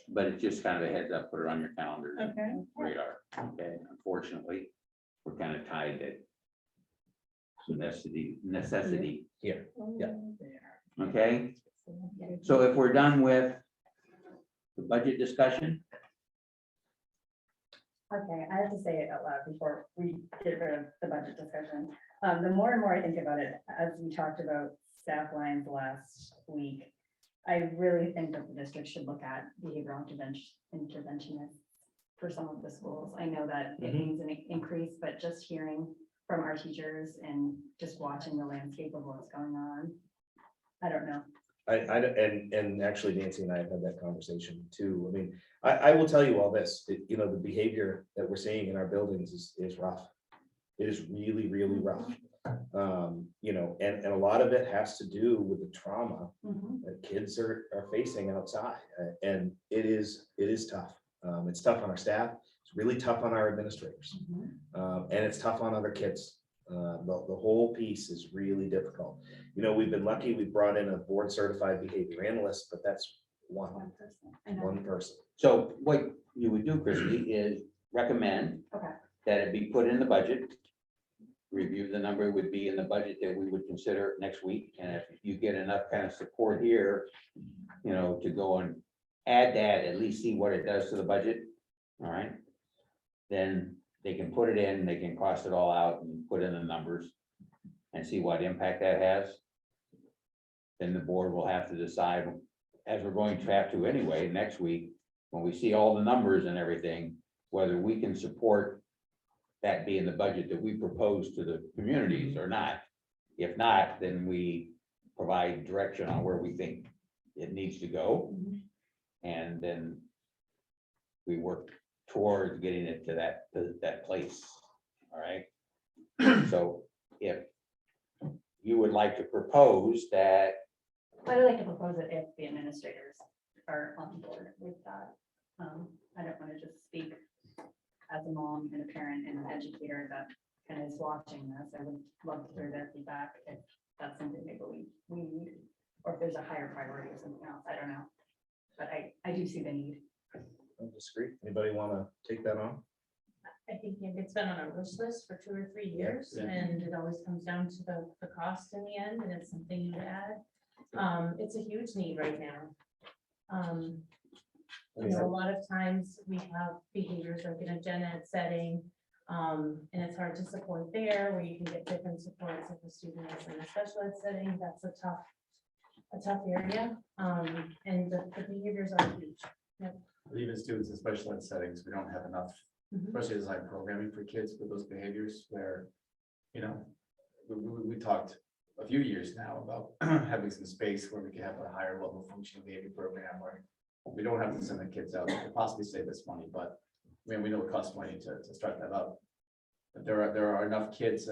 Speaker 2: but it's just kind of a heads up, put it on your calendar.
Speaker 3: Okay.
Speaker 2: Radar, okay, unfortunately, we're kind of tied to necessity,
Speaker 1: Here, yeah.
Speaker 2: okay? So if we're done with the budget discussion,
Speaker 9: Okay, I have to say it out loud before we get rid of the budget discussion. The more and more I think about it, as we talked about staff lines last week, I really think that the district should look at behavioral interventionists for some of the schools. I know that it means an increase, but just hearing from our teachers and just watching the landscape of what's going on, I don't know.
Speaker 1: And actually Nancy and I have had that conversation too. I mean, I will tell you all this, the behavior that we're seeing in our buildings is rough. It is really, really rough. And a lot of it has to do with the trauma that kids are facing outside. And it is tough. It's tough on our staff. It's really tough on our administrators. And it's tough on other kids. The whole piece is really difficult. We've been lucky, we brought in a board certified behavior analyst, but that's one person.
Speaker 2: so what you would do, Christie, is recommend
Speaker 9: Okay.
Speaker 2: that it be put in the budget. Review the number would be in the budget that we would consider next week, and if you get enough kind of support here, to go and add that, at least see what it does to the budget, all right? Then they can put it in, they can cost it all out and put in the numbers and see what impact that has. Then the board will have to decide, as we're going to have to anyway, next week, when we see all the numbers and everything, whether we can support that be in the budget that we propose to the communities or not. If not, then we provide direction on where we think it needs to go. And then we work towards getting it to that place, all right? So if you would like to propose that,
Speaker 9: I would like to propose it if the administrators are on board with that. I don't want to just speak as a mom and a parent and an educator that kind of is watching this. I would love to hear their feedback if that's something maybe we need, or if there's a higher priority or something else. I don't know. But I do see the need.
Speaker 1: I don't disagree. Anybody want to take that on?
Speaker 5: I think it's been on our wish list for 2 or 3 years,
Speaker 1: Yeah.
Speaker 5: and it always comes down to the cost in the end, and it's something you add. It's a huge need right now. A lot of times we have behaviors like in a gen ed setting, and it's hard to support there, where you can get different supports if a student is in a special ed setting. That's a tough area, and the behaviors are huge.
Speaker 8: Even students in special ed settings, we don't have enough, especially design programming for kids with those behaviors where, we talked a few years now about having some space where we can have a higher level functioning behavior program where we don't have to send the kids out to possibly save us money, but we know it costs money to start that up. But there are enough kids,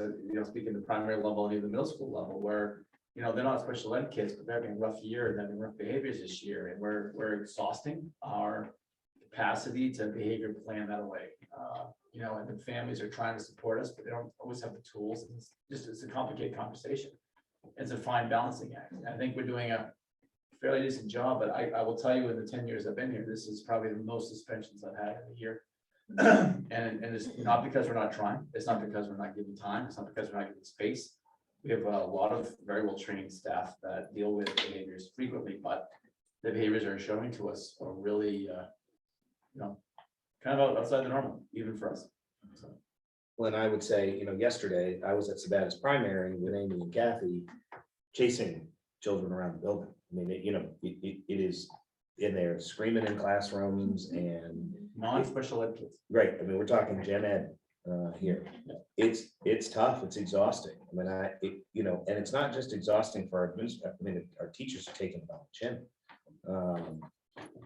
Speaker 8: speaking the primary level and even the middle school level, where they're not special ed kids, but they're having a rough year and having rough behaviors this year, and we're exhausting our capacity to behavior plan that away. And the families are trying to support us, but they don't always have the tools. And it's a complicated conversation. It's a fine balancing act. I think we're doing a fairly decent job, but I will tell you, in the 10 years I've been here, this is probably the most suspensions I've had in a year. And it's not because we're not trying. It's not because we're not giving time. It's not because we're not giving space. We have a lot of very well-trained staff that deal with behaviors frequently, but the behaviors are showing to us are really, kind of outside the normal, even for us. So.
Speaker 1: When I would say, yesterday I was at Sabatis Primary with Amy and Kathy chasing children around the building. I mean, it is in there screaming in classrooms and
Speaker 8: Non-special ed kids.
Speaker 1: right. I mean, we're talking gen ed here. It's tough. It's exhausting. I mean, and it's not just exhausting for our administrators. I mean, our teachers are taking it on the chin.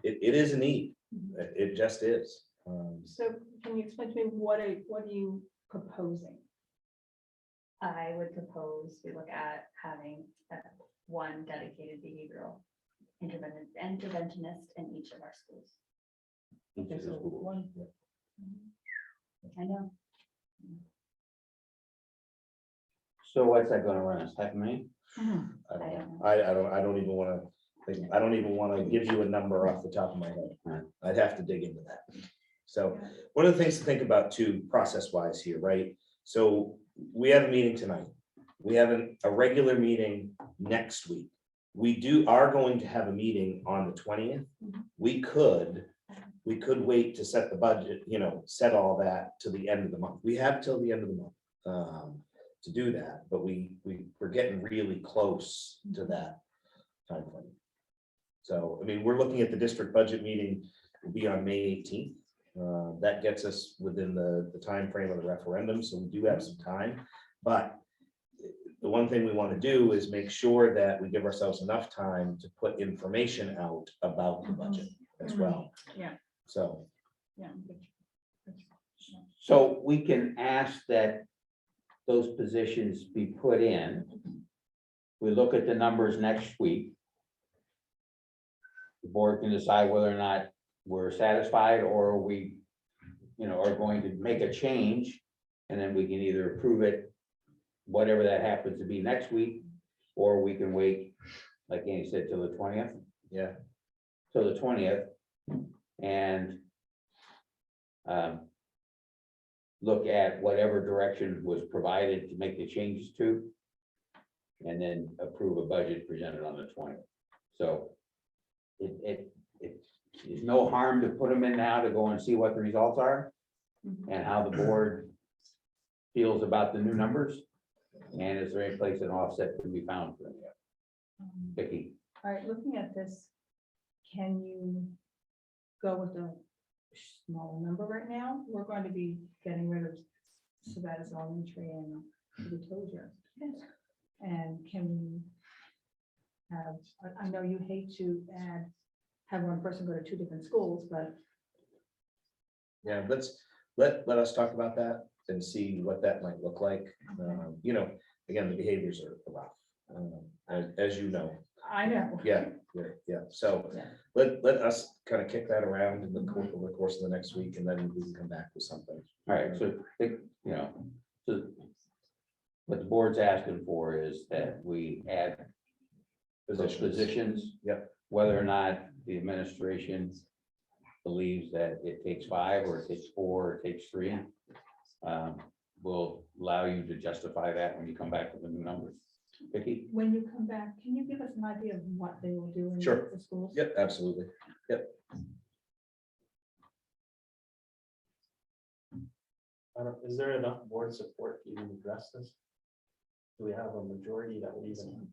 Speaker 1: It is a need. It just is.
Speaker 11: So can you explain to me what are you proposing?
Speaker 9: I would propose we look at having one dedicated behavioral interventionist in each of our schools.
Speaker 11: Okay, so one.
Speaker 9: I know.
Speaker 2: So what's that gonna run us, $500,000?
Speaker 1: I don't even want to, I don't even want to give you a number off the top of my head. I'd have to dig into that. So one of the things to think about too, process wise here, right? So we have a meeting tonight. We have a regular meeting next week. We are going to have a meeting on the 20th. We could wait to set the budget, set all that to the end of the month. We have till the end of the month to do that, but we're getting really close to that time frame. So, I mean, we're looking at the district budget meeting will be on May 18th. That gets us within the time frame of the referendum, so we do have some time. But the one thing we want to do is make sure that we give ourselves enough time to put information out about the budget as well.
Speaker 11: Yeah.
Speaker 1: So,
Speaker 11: Yeah.
Speaker 2: So we can ask that those positions be put in. We look at the numbers next week. The board can decide whether or not we're satisfied, or we, are going to make a change. And then we can either approve it, whatever that happens to be next week, or we can wait, like Andy said, till the 20th.
Speaker 1: yeah,
Speaker 2: So the 20th, and look at whatever direction was provided to make the changes to, and then approve a budget presented on the 20th. So it's no harm to put them in now to go and see what the results are and how the board feels about the new numbers. And is there any place an offset can be found for them? Vicki?
Speaker 11: All right, looking at this, can you go with a small number right now? We're going to be getting rid of Sabatis Elementary and Tozier. And can we have, I know you hate to have one person go to two different schools, but
Speaker 1: yeah, let us talk about that and see what that might look like. Again, the behaviors are rough, as you know.
Speaker 11: I know.
Speaker 1: Yeah. So
Speaker 11: Yeah.
Speaker 1: let us kind of kick that around in over the course of the next week, and then we can come back with something.
Speaker 2: All right, so, so what the board's asking for is that we add those positions.
Speaker 1: Yep.
Speaker 2: Whether or not the administration believes that it takes 5 or it takes 4 or it takes 3. Will allow you to justify that when you come back with the new numbers. Vicki?
Speaker 11: When you come back, can you give us an idea of what they will do in
Speaker 1: Sure.
Speaker 11: the schools?
Speaker 1: Yep, absolutely. Yep.
Speaker 10: Is there enough board support to even address this? Do we have a majority that would even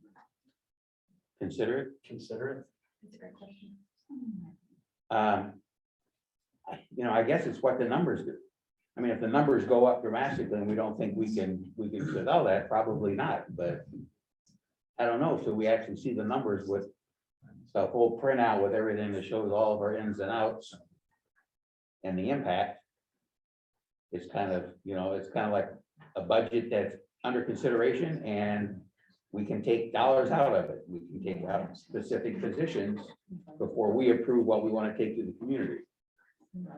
Speaker 2: Consider it.
Speaker 10: consider it?
Speaker 9: That's a great question.
Speaker 2: I guess it's what the numbers do. I mean, if the numbers go up dramatically and we don't think we can fit all that, probably not, but I don't know. So we actually see the numbers with the whole printout with everything that shows all of our ins and outs and the impact. It's kind of, it's kind of like a budget that's under consideration, and we can take dollars out of it. We can take out specific positions before we approve what we want to take to the community.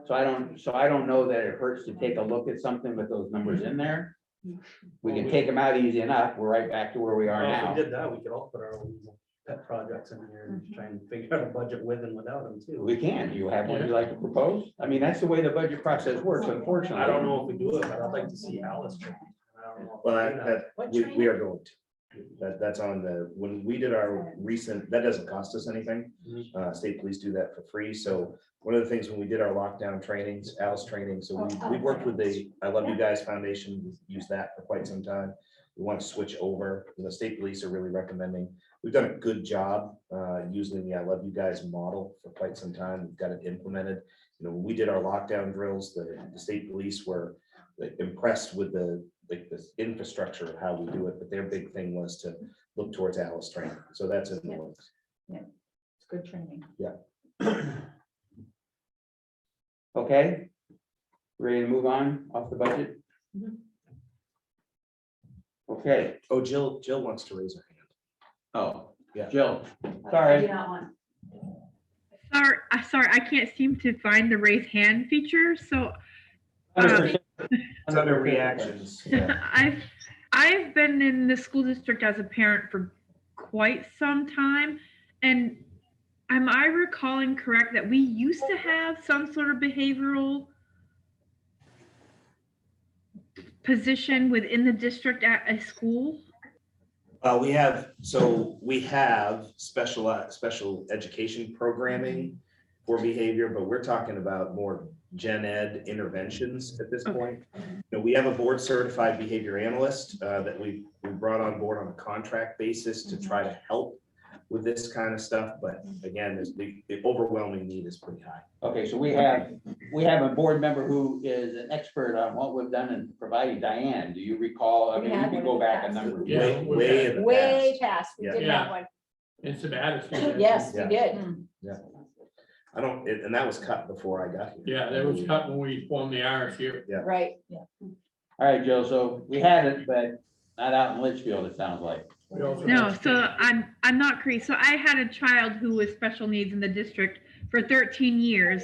Speaker 2: So I don't know that it hurts to take a look at something with those numbers in there. We can take them out easy enough. We're right back to where we are
Speaker 10: Well,
Speaker 2: now.
Speaker 10: If we did that, we could all put our own pet projects in here and try and figure out a budget with and without them too.
Speaker 2: We can. Do you have one you'd like to propose? I mean, that's the way the budget process works, unfortunately.
Speaker 10: I don't know if we do it, but I'd like to see Alice. train. I don't know if
Speaker 1: Well,
Speaker 10: we do that.
Speaker 1: we are going to. That's on the, when we did our recent, that doesn't cost us anything. State police do that for free. So one of the things when we did our lockdown trainings, Alice training, so we worked with the I Love You Guys Foundation, we've used that for quite some time. We want to switch over. The state police are really recommending. We've done a good job using the I Love You Guys model for quite some time. We've got it implemented. You know, when we did our lockdown drills, the state police were impressed with the infrastructure of how we do it, but their big thing was to look towards Alice training. So that's in the works.
Speaker 9: It's good training.
Speaker 2: Okay. Ready to move on off the budget? Okay.
Speaker 1: Oh, Jill wants to raise her hand.
Speaker 2: Oh,
Speaker 1: Yeah.
Speaker 2: Jill,
Speaker 9: I do
Speaker 2: sorry.
Speaker 9: not want.
Speaker 4: Sorry, I can't seem to find the raise hand feature, so
Speaker 1: It's under reactions. Yeah.
Speaker 4: I've been in the school district as a parent for quite some time, and am I recalling correct that we used to have some sort of behavioral position within the district at a school?
Speaker 1: We have special education programming for behavior, but we're talking about more gen ed interventions at this point. You know, we have a board certified behavior analyst that we brought on board on a contract basis to try to help with this kind of stuff. But again, the overwhelming need is pretty high.
Speaker 2: Okay, so we have a board member who is an expert on what we've done in providing. Diane, do you recall? I mean, you can go back a number. of
Speaker 6: Yeah.
Speaker 2: years.
Speaker 1: Way in the
Speaker 9: Way
Speaker 1: past.
Speaker 9: past, we
Speaker 1: Yeah.
Speaker 9: did
Speaker 6: Yeah.
Speaker 9: have one.
Speaker 6: It's a bad. It's-
Speaker 9: Yes, we
Speaker 1: Yeah.
Speaker 9: did.
Speaker 1: And that was cut before I got here.
Speaker 6: Yeah, that was cut when we formed the RSU.
Speaker 9: Right.
Speaker 2: All right, Joe, so we had it, but not out in Litchfield, it sounds like.
Speaker 6: We also
Speaker 4: No,
Speaker 6: had-
Speaker 4: so I'm not crazy. So I had a child who was special needs in the district for 13 years,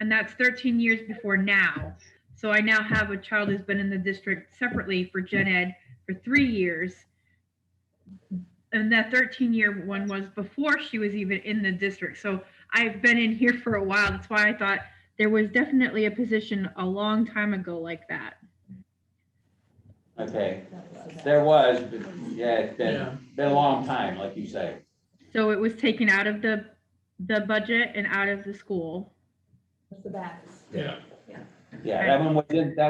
Speaker 4: and that's 13 years before now. So I now have a child who's been in the district separately for gen ed for 3 years. And that 13-year one was before she was even in the district. So I've been in here for a while. That's why I thought there was definitely a position a long time ago like that.
Speaker 2: Okay, there was, but yeah, it's
Speaker 6: Yeah.
Speaker 2: been a long time, like you say.
Speaker 4: So it was taken out of the budget and out of the school.
Speaker 9: What's the backs?
Speaker 6: Yeah,
Speaker 2: Yeah, that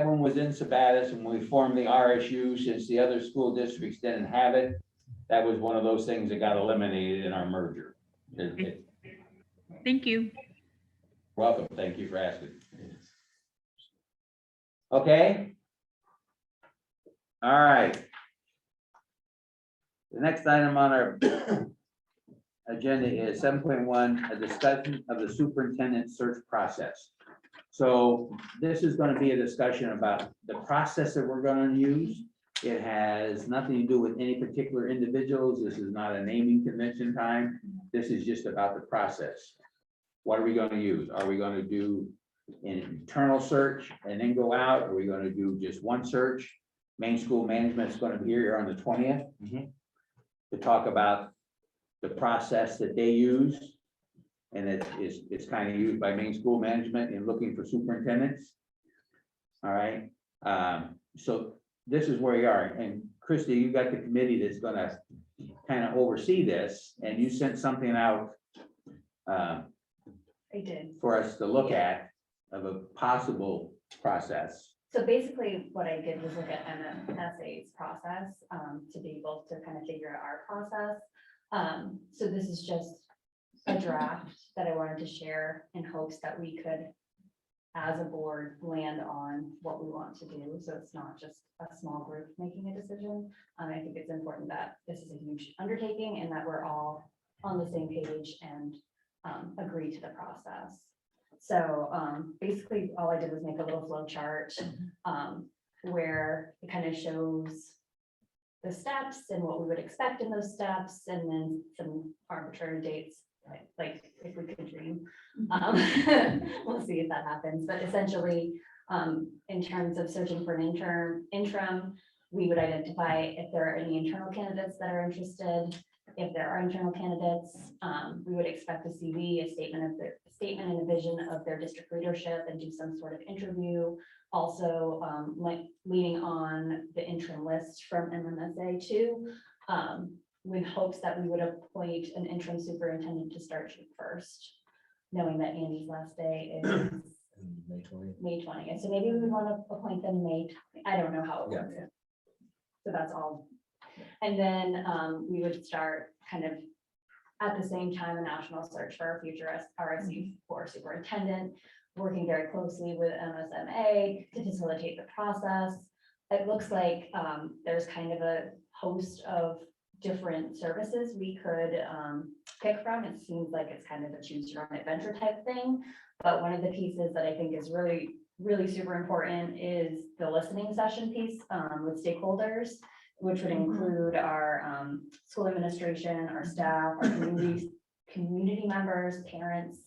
Speaker 2: one was in Sabatis, and when we formed the RSU, since the other school districts didn't have it, that was one of those things that got eliminated in our merger.
Speaker 4: Thank you.
Speaker 2: Welcome, thank you for asking. Okay. All right. The next item on our agenda is 7.1, a discussion of the superintendent search process. So this is going to be a discussion about the process that we're going to use. It has nothing to do with any particular individuals. This is not a naming convention time. This is just about the process. What are we going to use? Are we going to do an internal search and then go out? Are we going to do just one search? Main school management is going to be here on the 20th to talk about the process that they use. And it's kind of used by main school management in looking for superintendents. All right. So this is where you are. And Christy, you got the committee that's going to kind of oversee this, and you sent something out
Speaker 9: I did.
Speaker 2: for us to look at of a possible process.
Speaker 13: So basically what I did was look at MSA's process to be able to kind of figure out our process. So this is just a draft that I wanted to share in hopes that we could, as a board, land on what we want to do. So it's not just a small group making a decision. I think it's important that this is a huge undertaking and that we're all on the same page and agree to the process. So basically all I did was make a little flow chart where it kind of shows the steps and what we would expect in those steps, and then some arbitrary dates, like if we could dream. We'll see if that happens, but essentially, in terms of searching for an interim, we would identify if there are any internal candidates that are interested. If there are internal candidates, we would expect a CV, a statement and a vision of their district leadership, and do some sort of interview. Also, like leaning on the interim list from MMSA too, with hopes that we would appoint an interim superintendent to start June 1st, knowing that Andy's last day is May 20th. So maybe we would want to appoint them May 20th. I don't know how it works. So that's all. And then we would start kind of at the same time a national search for our future RSU for superintendent, working very closely with MSMA to facilitate the process. It looks like there's kind of a host of different services we could pick from. It seems like it's kind of a choose your own adventure type thing. But one of the pieces that I think is really, really super important is the listening session piece with stakeholders, which would include our school administration, our staff, our community members, parents,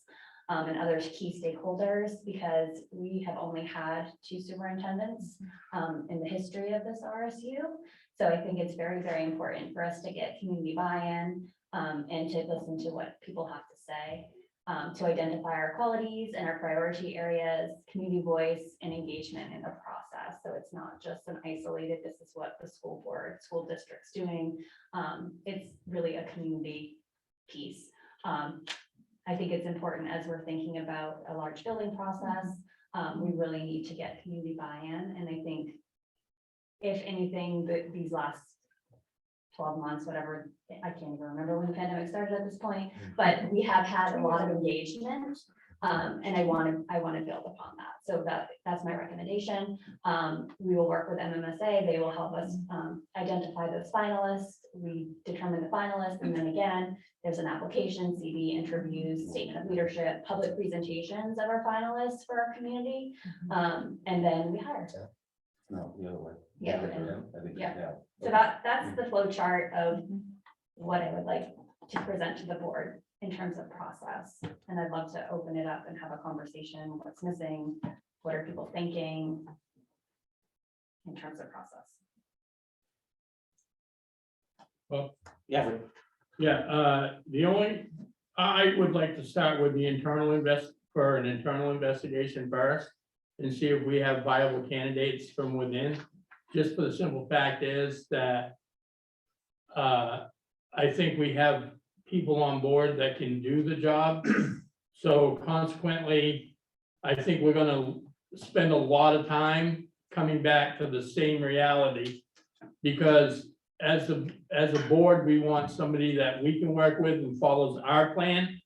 Speaker 13: and other key stakeholders, because we have only had 2 superintendents in the history of this RSU. So I think it's very, very important for us to get community buy-in and to listen to what people have to say, to identify our qualities and our priority areas, community voice, and engagement in the process. So it's not just an isolated, this is what the school board, school district's doing. It's really a community piece. I think it's important as we're thinking about a large building process, we really need to get community buy-in. And I think if anything, these last 12 months, whatever, I can't even remember when the pandemic started at this point, but we have had a lot of engagement. And I want to build upon that. So that's my recommendation. We will work with MMSA. They will help us identify those finalists. We determine the finalists, and then again, there's an application, CV, interviews, statement of leadership, public presentations of our finalists for our community. And then we hire.
Speaker 8: No, the other way.
Speaker 13: Yeah.
Speaker 8: I think,
Speaker 13: Yeah. So that's the flow chart of what I would like to present to the board in terms of process. And I'd love to open it up and have a conversation. What's missing? What are people thinking in terms of process?
Speaker 6: Well,
Speaker 2: Yeah.
Speaker 6: I would like to start with the internal investigation first and see if we have viable candidates from within. Just for the simple fact is that I think we have people on board that can do the job. So consequently, I think we're gonna spend a lot of time coming back to the same reality. Because as a board, we want somebody that we can work with and follows our plan,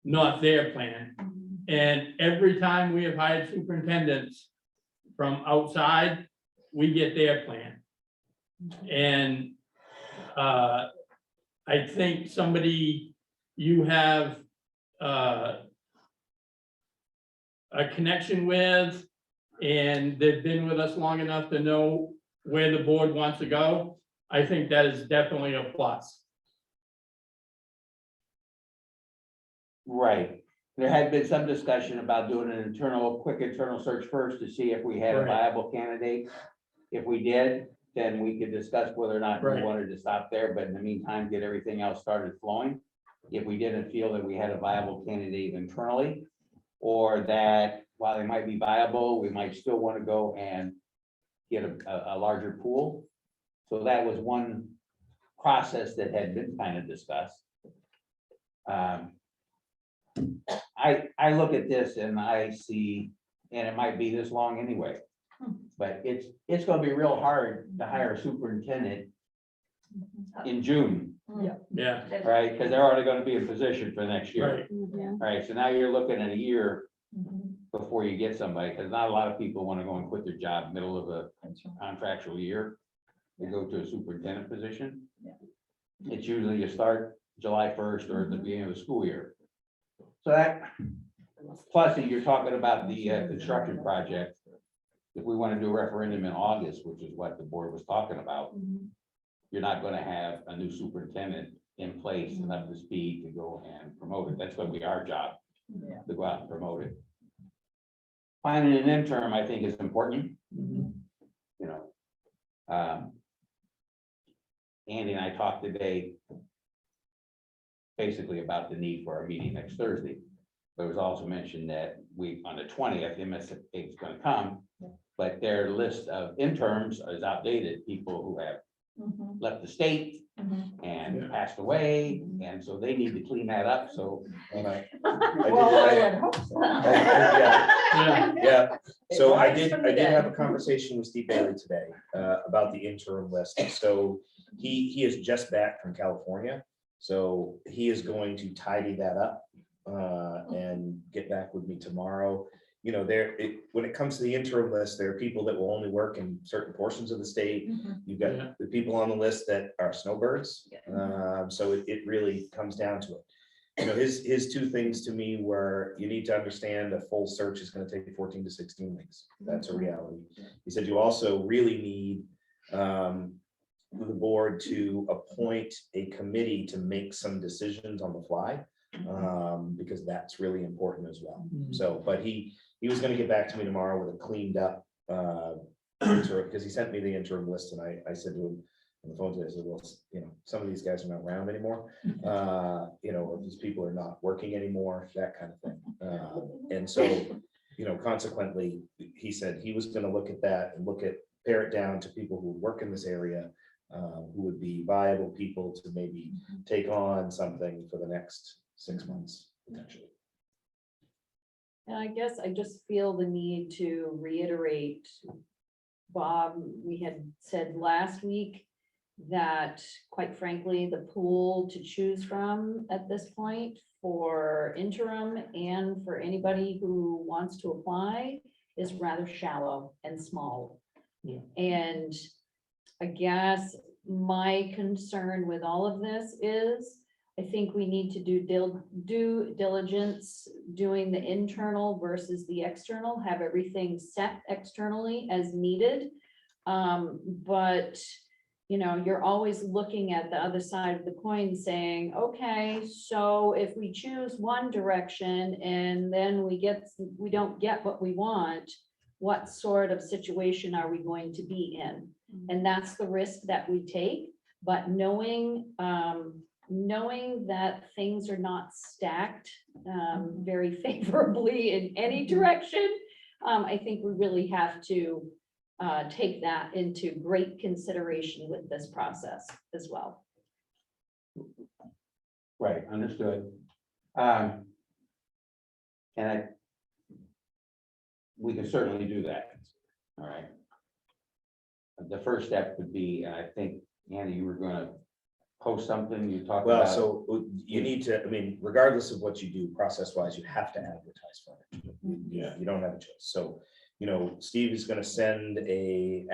Speaker 6: not their plan. And every time we have hired superintendents from outside, we get their plan. And I think somebody you have a connection with, and they've been with us long enough to know where the board wants to go, I think that is definitely a plus.
Speaker 2: Right. There had been some discussion about doing an quick internal search first to see if we had a
Speaker 6: Right.
Speaker 2: viable candidate. If we did, then we could discuss whether or not we
Speaker 6: Right.
Speaker 2: wanted to stop there, but in the meantime, get everything else started flowing. If we didn't feel that we had a viable candidate internally, or that while they might be viable, we might still want to go and get a larger pool. So that was one process that had been kind of discussed. I look at this and I see, and it might be this long anyway, but it's gonna be real hard to hire a superintendent in June,
Speaker 6: Yeah,
Speaker 2: right? Because they're already gonna be in position for next year.
Speaker 6: right.
Speaker 2: All right, so now you're looking at a year before you get somebody, because not a lot of people want to go and quit their job middle of a contractual year. They go to a superintendent position. It's usually you start July 1st or at the beginning of the school year. So that, plus you're talking about the construction project. If we want to do a referendum in August, which is what the board was talking about, you're not gonna have a new superintendent in place and up to speed to go and promote it. That's gonna be our job, to go out and promote it. Finding an interim, I think, is important. You know. Andy and I talked today basically about the need for our meeting next Thursday. But it was also mentioned that we, on the 20th, MSA is gonna come, but their list of interns is outdated, people who have left the state and passed away, and so they need to clean that up, so.
Speaker 1: Yeah, so I did have a conversation with Steve Bailey today about the interim list. So he is just back from California. So he is going to tidy that up and get back with me tomorrow. You know, when it comes to the interim list, there are people that will only work in certain portions of the state. You've got the people on the list that are snowbirds. So it really comes down to it. You know, his two things to me were, you need to understand a full search is going to take 14 to 16 weeks. That's a reality. He said you also really need the board to appoint a committee to make some decisions on the fly, because that's really important as well. So, but he was going to get back to me tomorrow with a cleaned up because he sent me the interim list, and I said to him on the phone today, I said, well, you know, some of these guys are not around anymore, you know, or these people are not working anymore, that kind of thing. And so, you know, consequently, he said he was going to look at that and pare it down to people who work in this area, who would be viable people to maybe take on something for the next 6 months, potentially.
Speaker 7: And I guess I just feel the need to reiterate, Bob, we had said last week that, quite frankly, the pool to choose from at this point for interim and for anybody who wants to apply is rather shallow and small. And I guess my concern with all of this is, I think we need to do due diligence, doing the internal versus the external, have everything set externally as needed. But, you know, you're always looking at the other side of the coin saying, okay, so if we choose one direction and then we don't get what we want, what sort of situation are we going to be in? And that's the risk that we take, but knowing that things are not stacked very favorably in any direction, I think we really have to take that into great consideration with this process as well.
Speaker 2: Right, understood. We can certainly do that. All right. The first step would be, and I think, Andy, you were gonna post something, you talked
Speaker 1: Well,
Speaker 2: about.
Speaker 1: so you need to, I mean, regardless of what you do, process-wise, you have to advertise for it. You don't have a choice. So, you know, Steve is gonna send a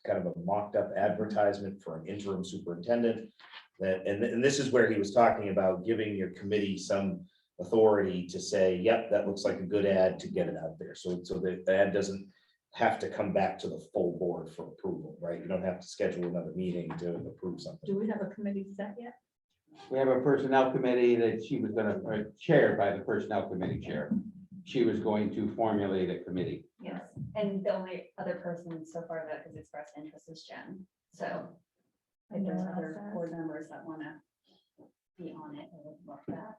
Speaker 1: kind of a mocked-up advertisement for an interim superintendent. And this is where he was talking about giving your committee some authority to say, yep, that looks like a good ad, to get it out there. So the ad doesn't have to come back to the full board for approval, right? You don't have to schedule another meeting to approve something.
Speaker 7: Do we have a committee set yet?
Speaker 2: We have a personnel committee that she was gonna, chaired by the personnel committee chair. She was going to formulate a committee.
Speaker 13: Yes, and the only other person so far that has expressed interest is Jen, so if there's other board members that wanna be on it, I would love that.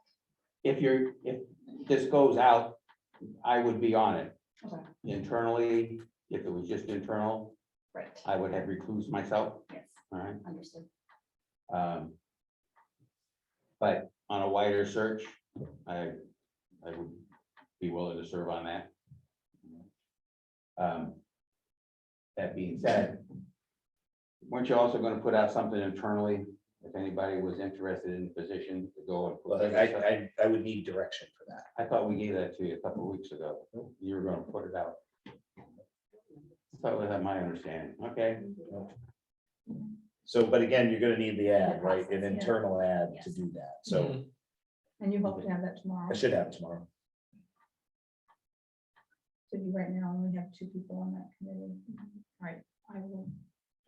Speaker 2: If this goes out, I would be on it.
Speaker 13: Okay.
Speaker 2: Internally, if it was just internal,
Speaker 13: Right,
Speaker 2: I would have reclused myself.
Speaker 13: yes,
Speaker 2: All right.
Speaker 13: understood.
Speaker 2: But on a wider search, I would be willing to serve on that. That being said, weren't you also going to put out something internally if anybody was interested in the position to go and?
Speaker 1: Well, I would need direction for that.
Speaker 2: I thought we gave that to you a couple of weeks ago. You were going to put it out. That was my understanding. Okay.
Speaker 1: So, but again, you're gonna need the ad, right? An
Speaker 13: process, yeah.
Speaker 1: internal ad to
Speaker 13: Yes.
Speaker 1: do that. So
Speaker 3: And you hope to have that tomorrow.
Speaker 1: I should have it tomorrow.
Speaker 3: So you right now only have 2 people on that committee. All right, I will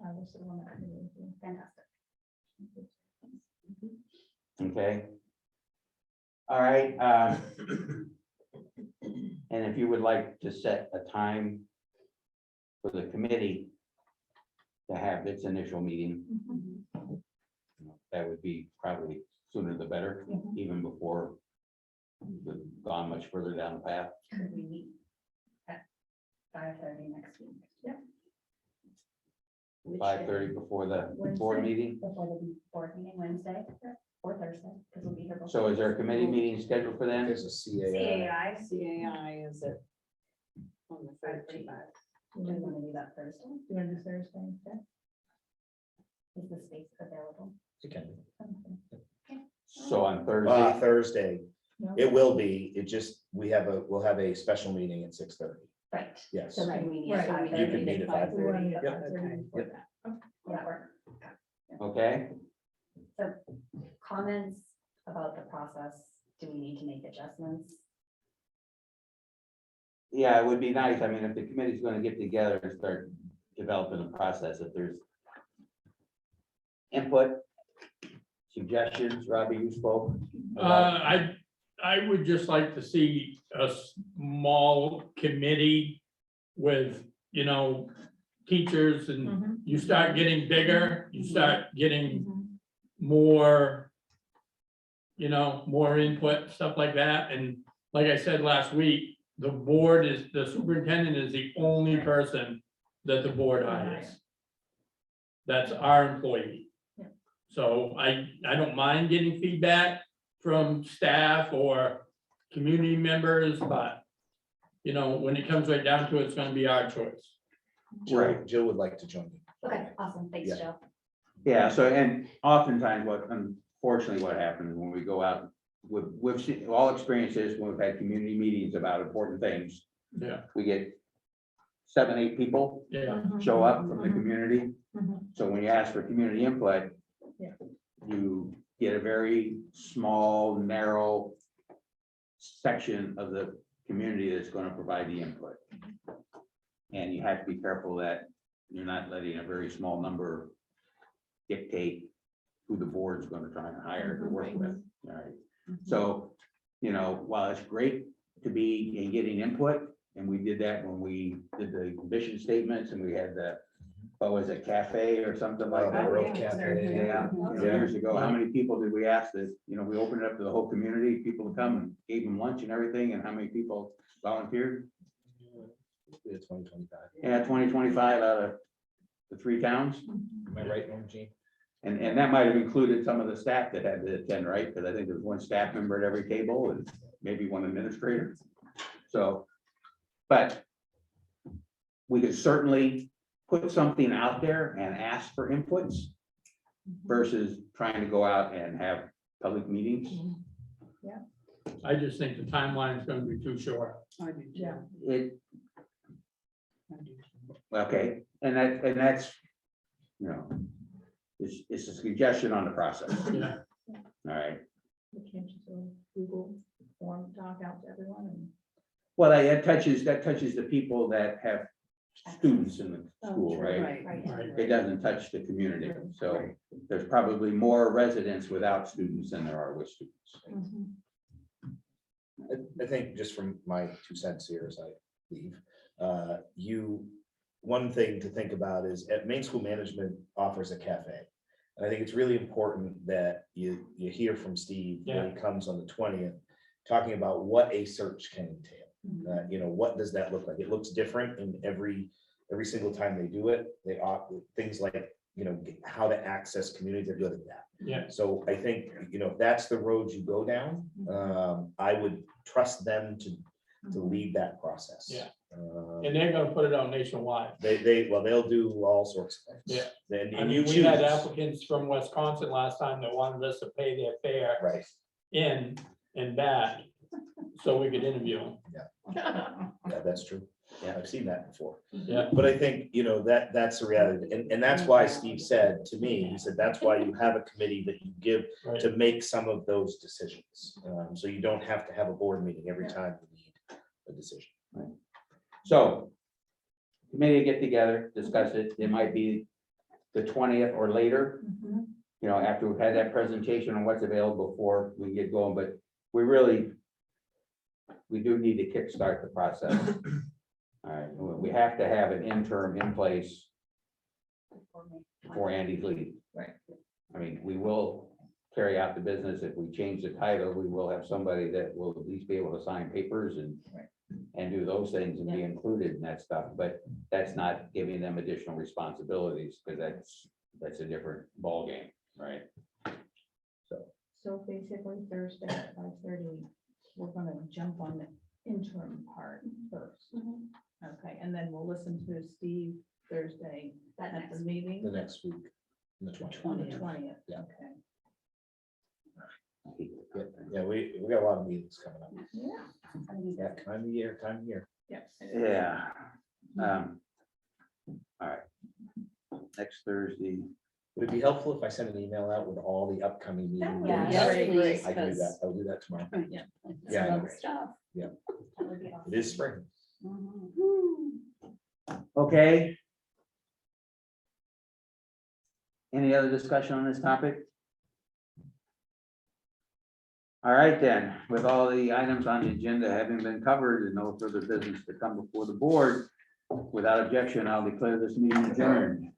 Speaker 9: I was the one that knew.
Speaker 13: Fantastic.
Speaker 2: Okay. All right. And if you would like to set a time for the committee to have its initial meeting, that would be probably sooner the better, even before we've gone much further down the path.
Speaker 13: Could we meet at 5:30 next week? Which
Speaker 2: 5:30
Speaker 13: day?
Speaker 2: before the board
Speaker 13: Wednesday?
Speaker 2: meeting.
Speaker 13: Before the board meeting Wednesday or Thursday, because we'll be here.
Speaker 2: So is there a committee meeting scheduled for then?
Speaker 1: There's a CAI.
Speaker 13: CAI.
Speaker 7: CAI is it on the 13th?
Speaker 13: Do we want to do that Thursday?
Speaker 9: Do you want to do Thursday instead?
Speaker 13: Is the space available?
Speaker 1: You can.
Speaker 2: So on Thursday,
Speaker 1: Thursday,
Speaker 9: No?
Speaker 1: it will be, it just, we'll have a special meeting at 6:30.
Speaker 13: Right.
Speaker 1: Yes.
Speaker 13: So can we meet at
Speaker 9: Right.
Speaker 1: You can
Speaker 13: 5:30?
Speaker 1: meet at 5:30.
Speaker 9: We want to meet at
Speaker 1: Yep.
Speaker 9: 5:30 before
Speaker 1: Yep.
Speaker 9: that.
Speaker 13: Will that work?
Speaker 2: okay,
Speaker 13: So comments about the process, do we need to make adjustments?
Speaker 2: yeah, it would be nice. I mean, if the committee's gonna get together and start developing a process, if there's input, suggestions, Robbie, you spoke.
Speaker 6: I would just like to see a small committee with, teachers, and you start getting bigger, you start getting more, more input, stuff like that. And like I said last week, the superintendent is the only person that the board hires. That's our employee. So I don't mind getting feedback from staff or community members, but when it comes right down to it, it's gonna be our choice.
Speaker 1: Jill would like to join you.
Speaker 13: Okay, awesome. Thanks,
Speaker 1: Yeah.
Speaker 13: Jill.
Speaker 2: Yeah, so, and oftentimes unfortunately, what happens when we go out, we've seen, all experiences, when we've had community meetings about important things,
Speaker 6: Yeah,
Speaker 2: we get 7, 8 people
Speaker 6: yeah,
Speaker 2: show up from the community.
Speaker 9: Mhm.
Speaker 2: So when you ask for community input,
Speaker 9: Yeah.
Speaker 2: you get a very small, narrow section of the community that's going to provide the input. And you have to be careful that you're not letting a very small number dictate who the board's going to try and hire to work with. All right. So, while it's great to be in getting input, and we did that when we did the mission statements and we had what was it, cafe or something like that?
Speaker 1: Grove Cafe.
Speaker 2: Yeah, years ago, how many people did we ask that, we opened it up to the whole community, people to come and gave them lunch and everything, and how many people volunteered?
Speaker 1: It's 2025.
Speaker 2: Yeah, 20-25 out of the 3 towns.
Speaker 1: Am I right, Norm Jean?
Speaker 2: And that might have included some of the staff that had to attend, right? Because I think there's 1 staff member at every table and maybe 1 administrator. So, but we could certainly put something out there and ask for inputs versus trying to go out and have public meetings.
Speaker 6: I just think the timeline is gonna be too short.
Speaker 7: I do too.
Speaker 9: Yeah.
Speaker 2: It,
Speaker 7: I do too.
Speaker 2: okay, and that's, it's a suggestion on the process.
Speaker 6: Yeah,
Speaker 2: All right.
Speaker 9: We can't just go Google form talk out to everyone and.
Speaker 2: Well, that touches the people that have students in the school, right?
Speaker 13: Right.
Speaker 2: It doesn't touch the community. So there's probably more residents without students than there are with students.
Speaker 1: I think just from my 2 cents here as I leave, one thing to think about is at Main School Management offers a cafe. And I think it's really important that you hear from Steve when he comes on the 20th, talking about what a search can entail. What does that look like? It looks different in every single time they do it. They opt things like, how to access community, they're good at that.
Speaker 6: yeah,
Speaker 1: So I think, if that's the road you go down, I would trust them to lead that process.
Speaker 6: Yeah. and they're gonna put it out nationwide.
Speaker 1: They'll do all sorts of things.
Speaker 6: Yeah.
Speaker 1: And
Speaker 6: I
Speaker 1: you
Speaker 6: mean, we
Speaker 1: choose.
Speaker 6: had applicants from Wisconsin last time that wanted us to pay their fare
Speaker 1: Right,
Speaker 6: in and back, so we could interview them.
Speaker 1: yeah, that's true.
Speaker 2: Yeah.
Speaker 1: I've seen that before.
Speaker 6: Yeah,
Speaker 1: But I think, that's the reality. And that's why Steve said to me, he said, that's why you have a committee that you give
Speaker 6: right.
Speaker 1: to make some of those decisions. So you don't have to have a board meeting every time you need a decision.
Speaker 2: So committee get together, discuss it. It might be the 20th or later. You know, after we've had that presentation on what's available before we get going, but we do need to kickstart the process. All right, we have to have an interim in place before Andy's leave.
Speaker 9: Right.
Speaker 2: I mean, we will carry out the business. If we change the title, we will have somebody that will at least be able to sign papers and do those things and be included in that stuff, but that's not giving them additional responsibilities, because that's a different ballgame, right?
Speaker 7: So basically Thursday at 5:30, we're gonna jump on the interim part first. Okay, and then we'll listen to Steve Thursday
Speaker 13: That
Speaker 7: at the
Speaker 13: next
Speaker 7: meeting.
Speaker 3: The next week. The
Speaker 7: On the
Speaker 3: 20th.
Speaker 7: 20th,
Speaker 3: Yeah.
Speaker 7: okay.
Speaker 3: Yeah, we got a lot of meetings coming up.
Speaker 7: Yeah.
Speaker 3: Yeah, time of year,
Speaker 7: Yes.
Speaker 2: Yeah. All right. Next Thursday.
Speaker 3: Would it be helpful if I sent an email out with all the upcoming meetings?
Speaker 7: Yeah,
Speaker 13: Yes, please,
Speaker 3: I can do that.
Speaker 13: 'cause-
Speaker 3: I'll do that tomorrow.
Speaker 7: Yeah.
Speaker 3: Yeah, I
Speaker 13: Some
Speaker 3: know.
Speaker 13: other stuff.
Speaker 3: Yeah.
Speaker 13: That would be awesome.
Speaker 3: It is spring.
Speaker 2: Okay. Any other discussion on this topic? All right, then, with all the items on the agenda having been covered and no further business to come before the board, without objection, I'll declare this meeting adjourned.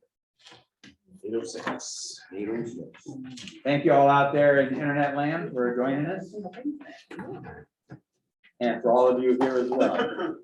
Speaker 3: 8:06.
Speaker 2: 8:06. Thank you all out there in internet land for joining us. And for all of you here as well.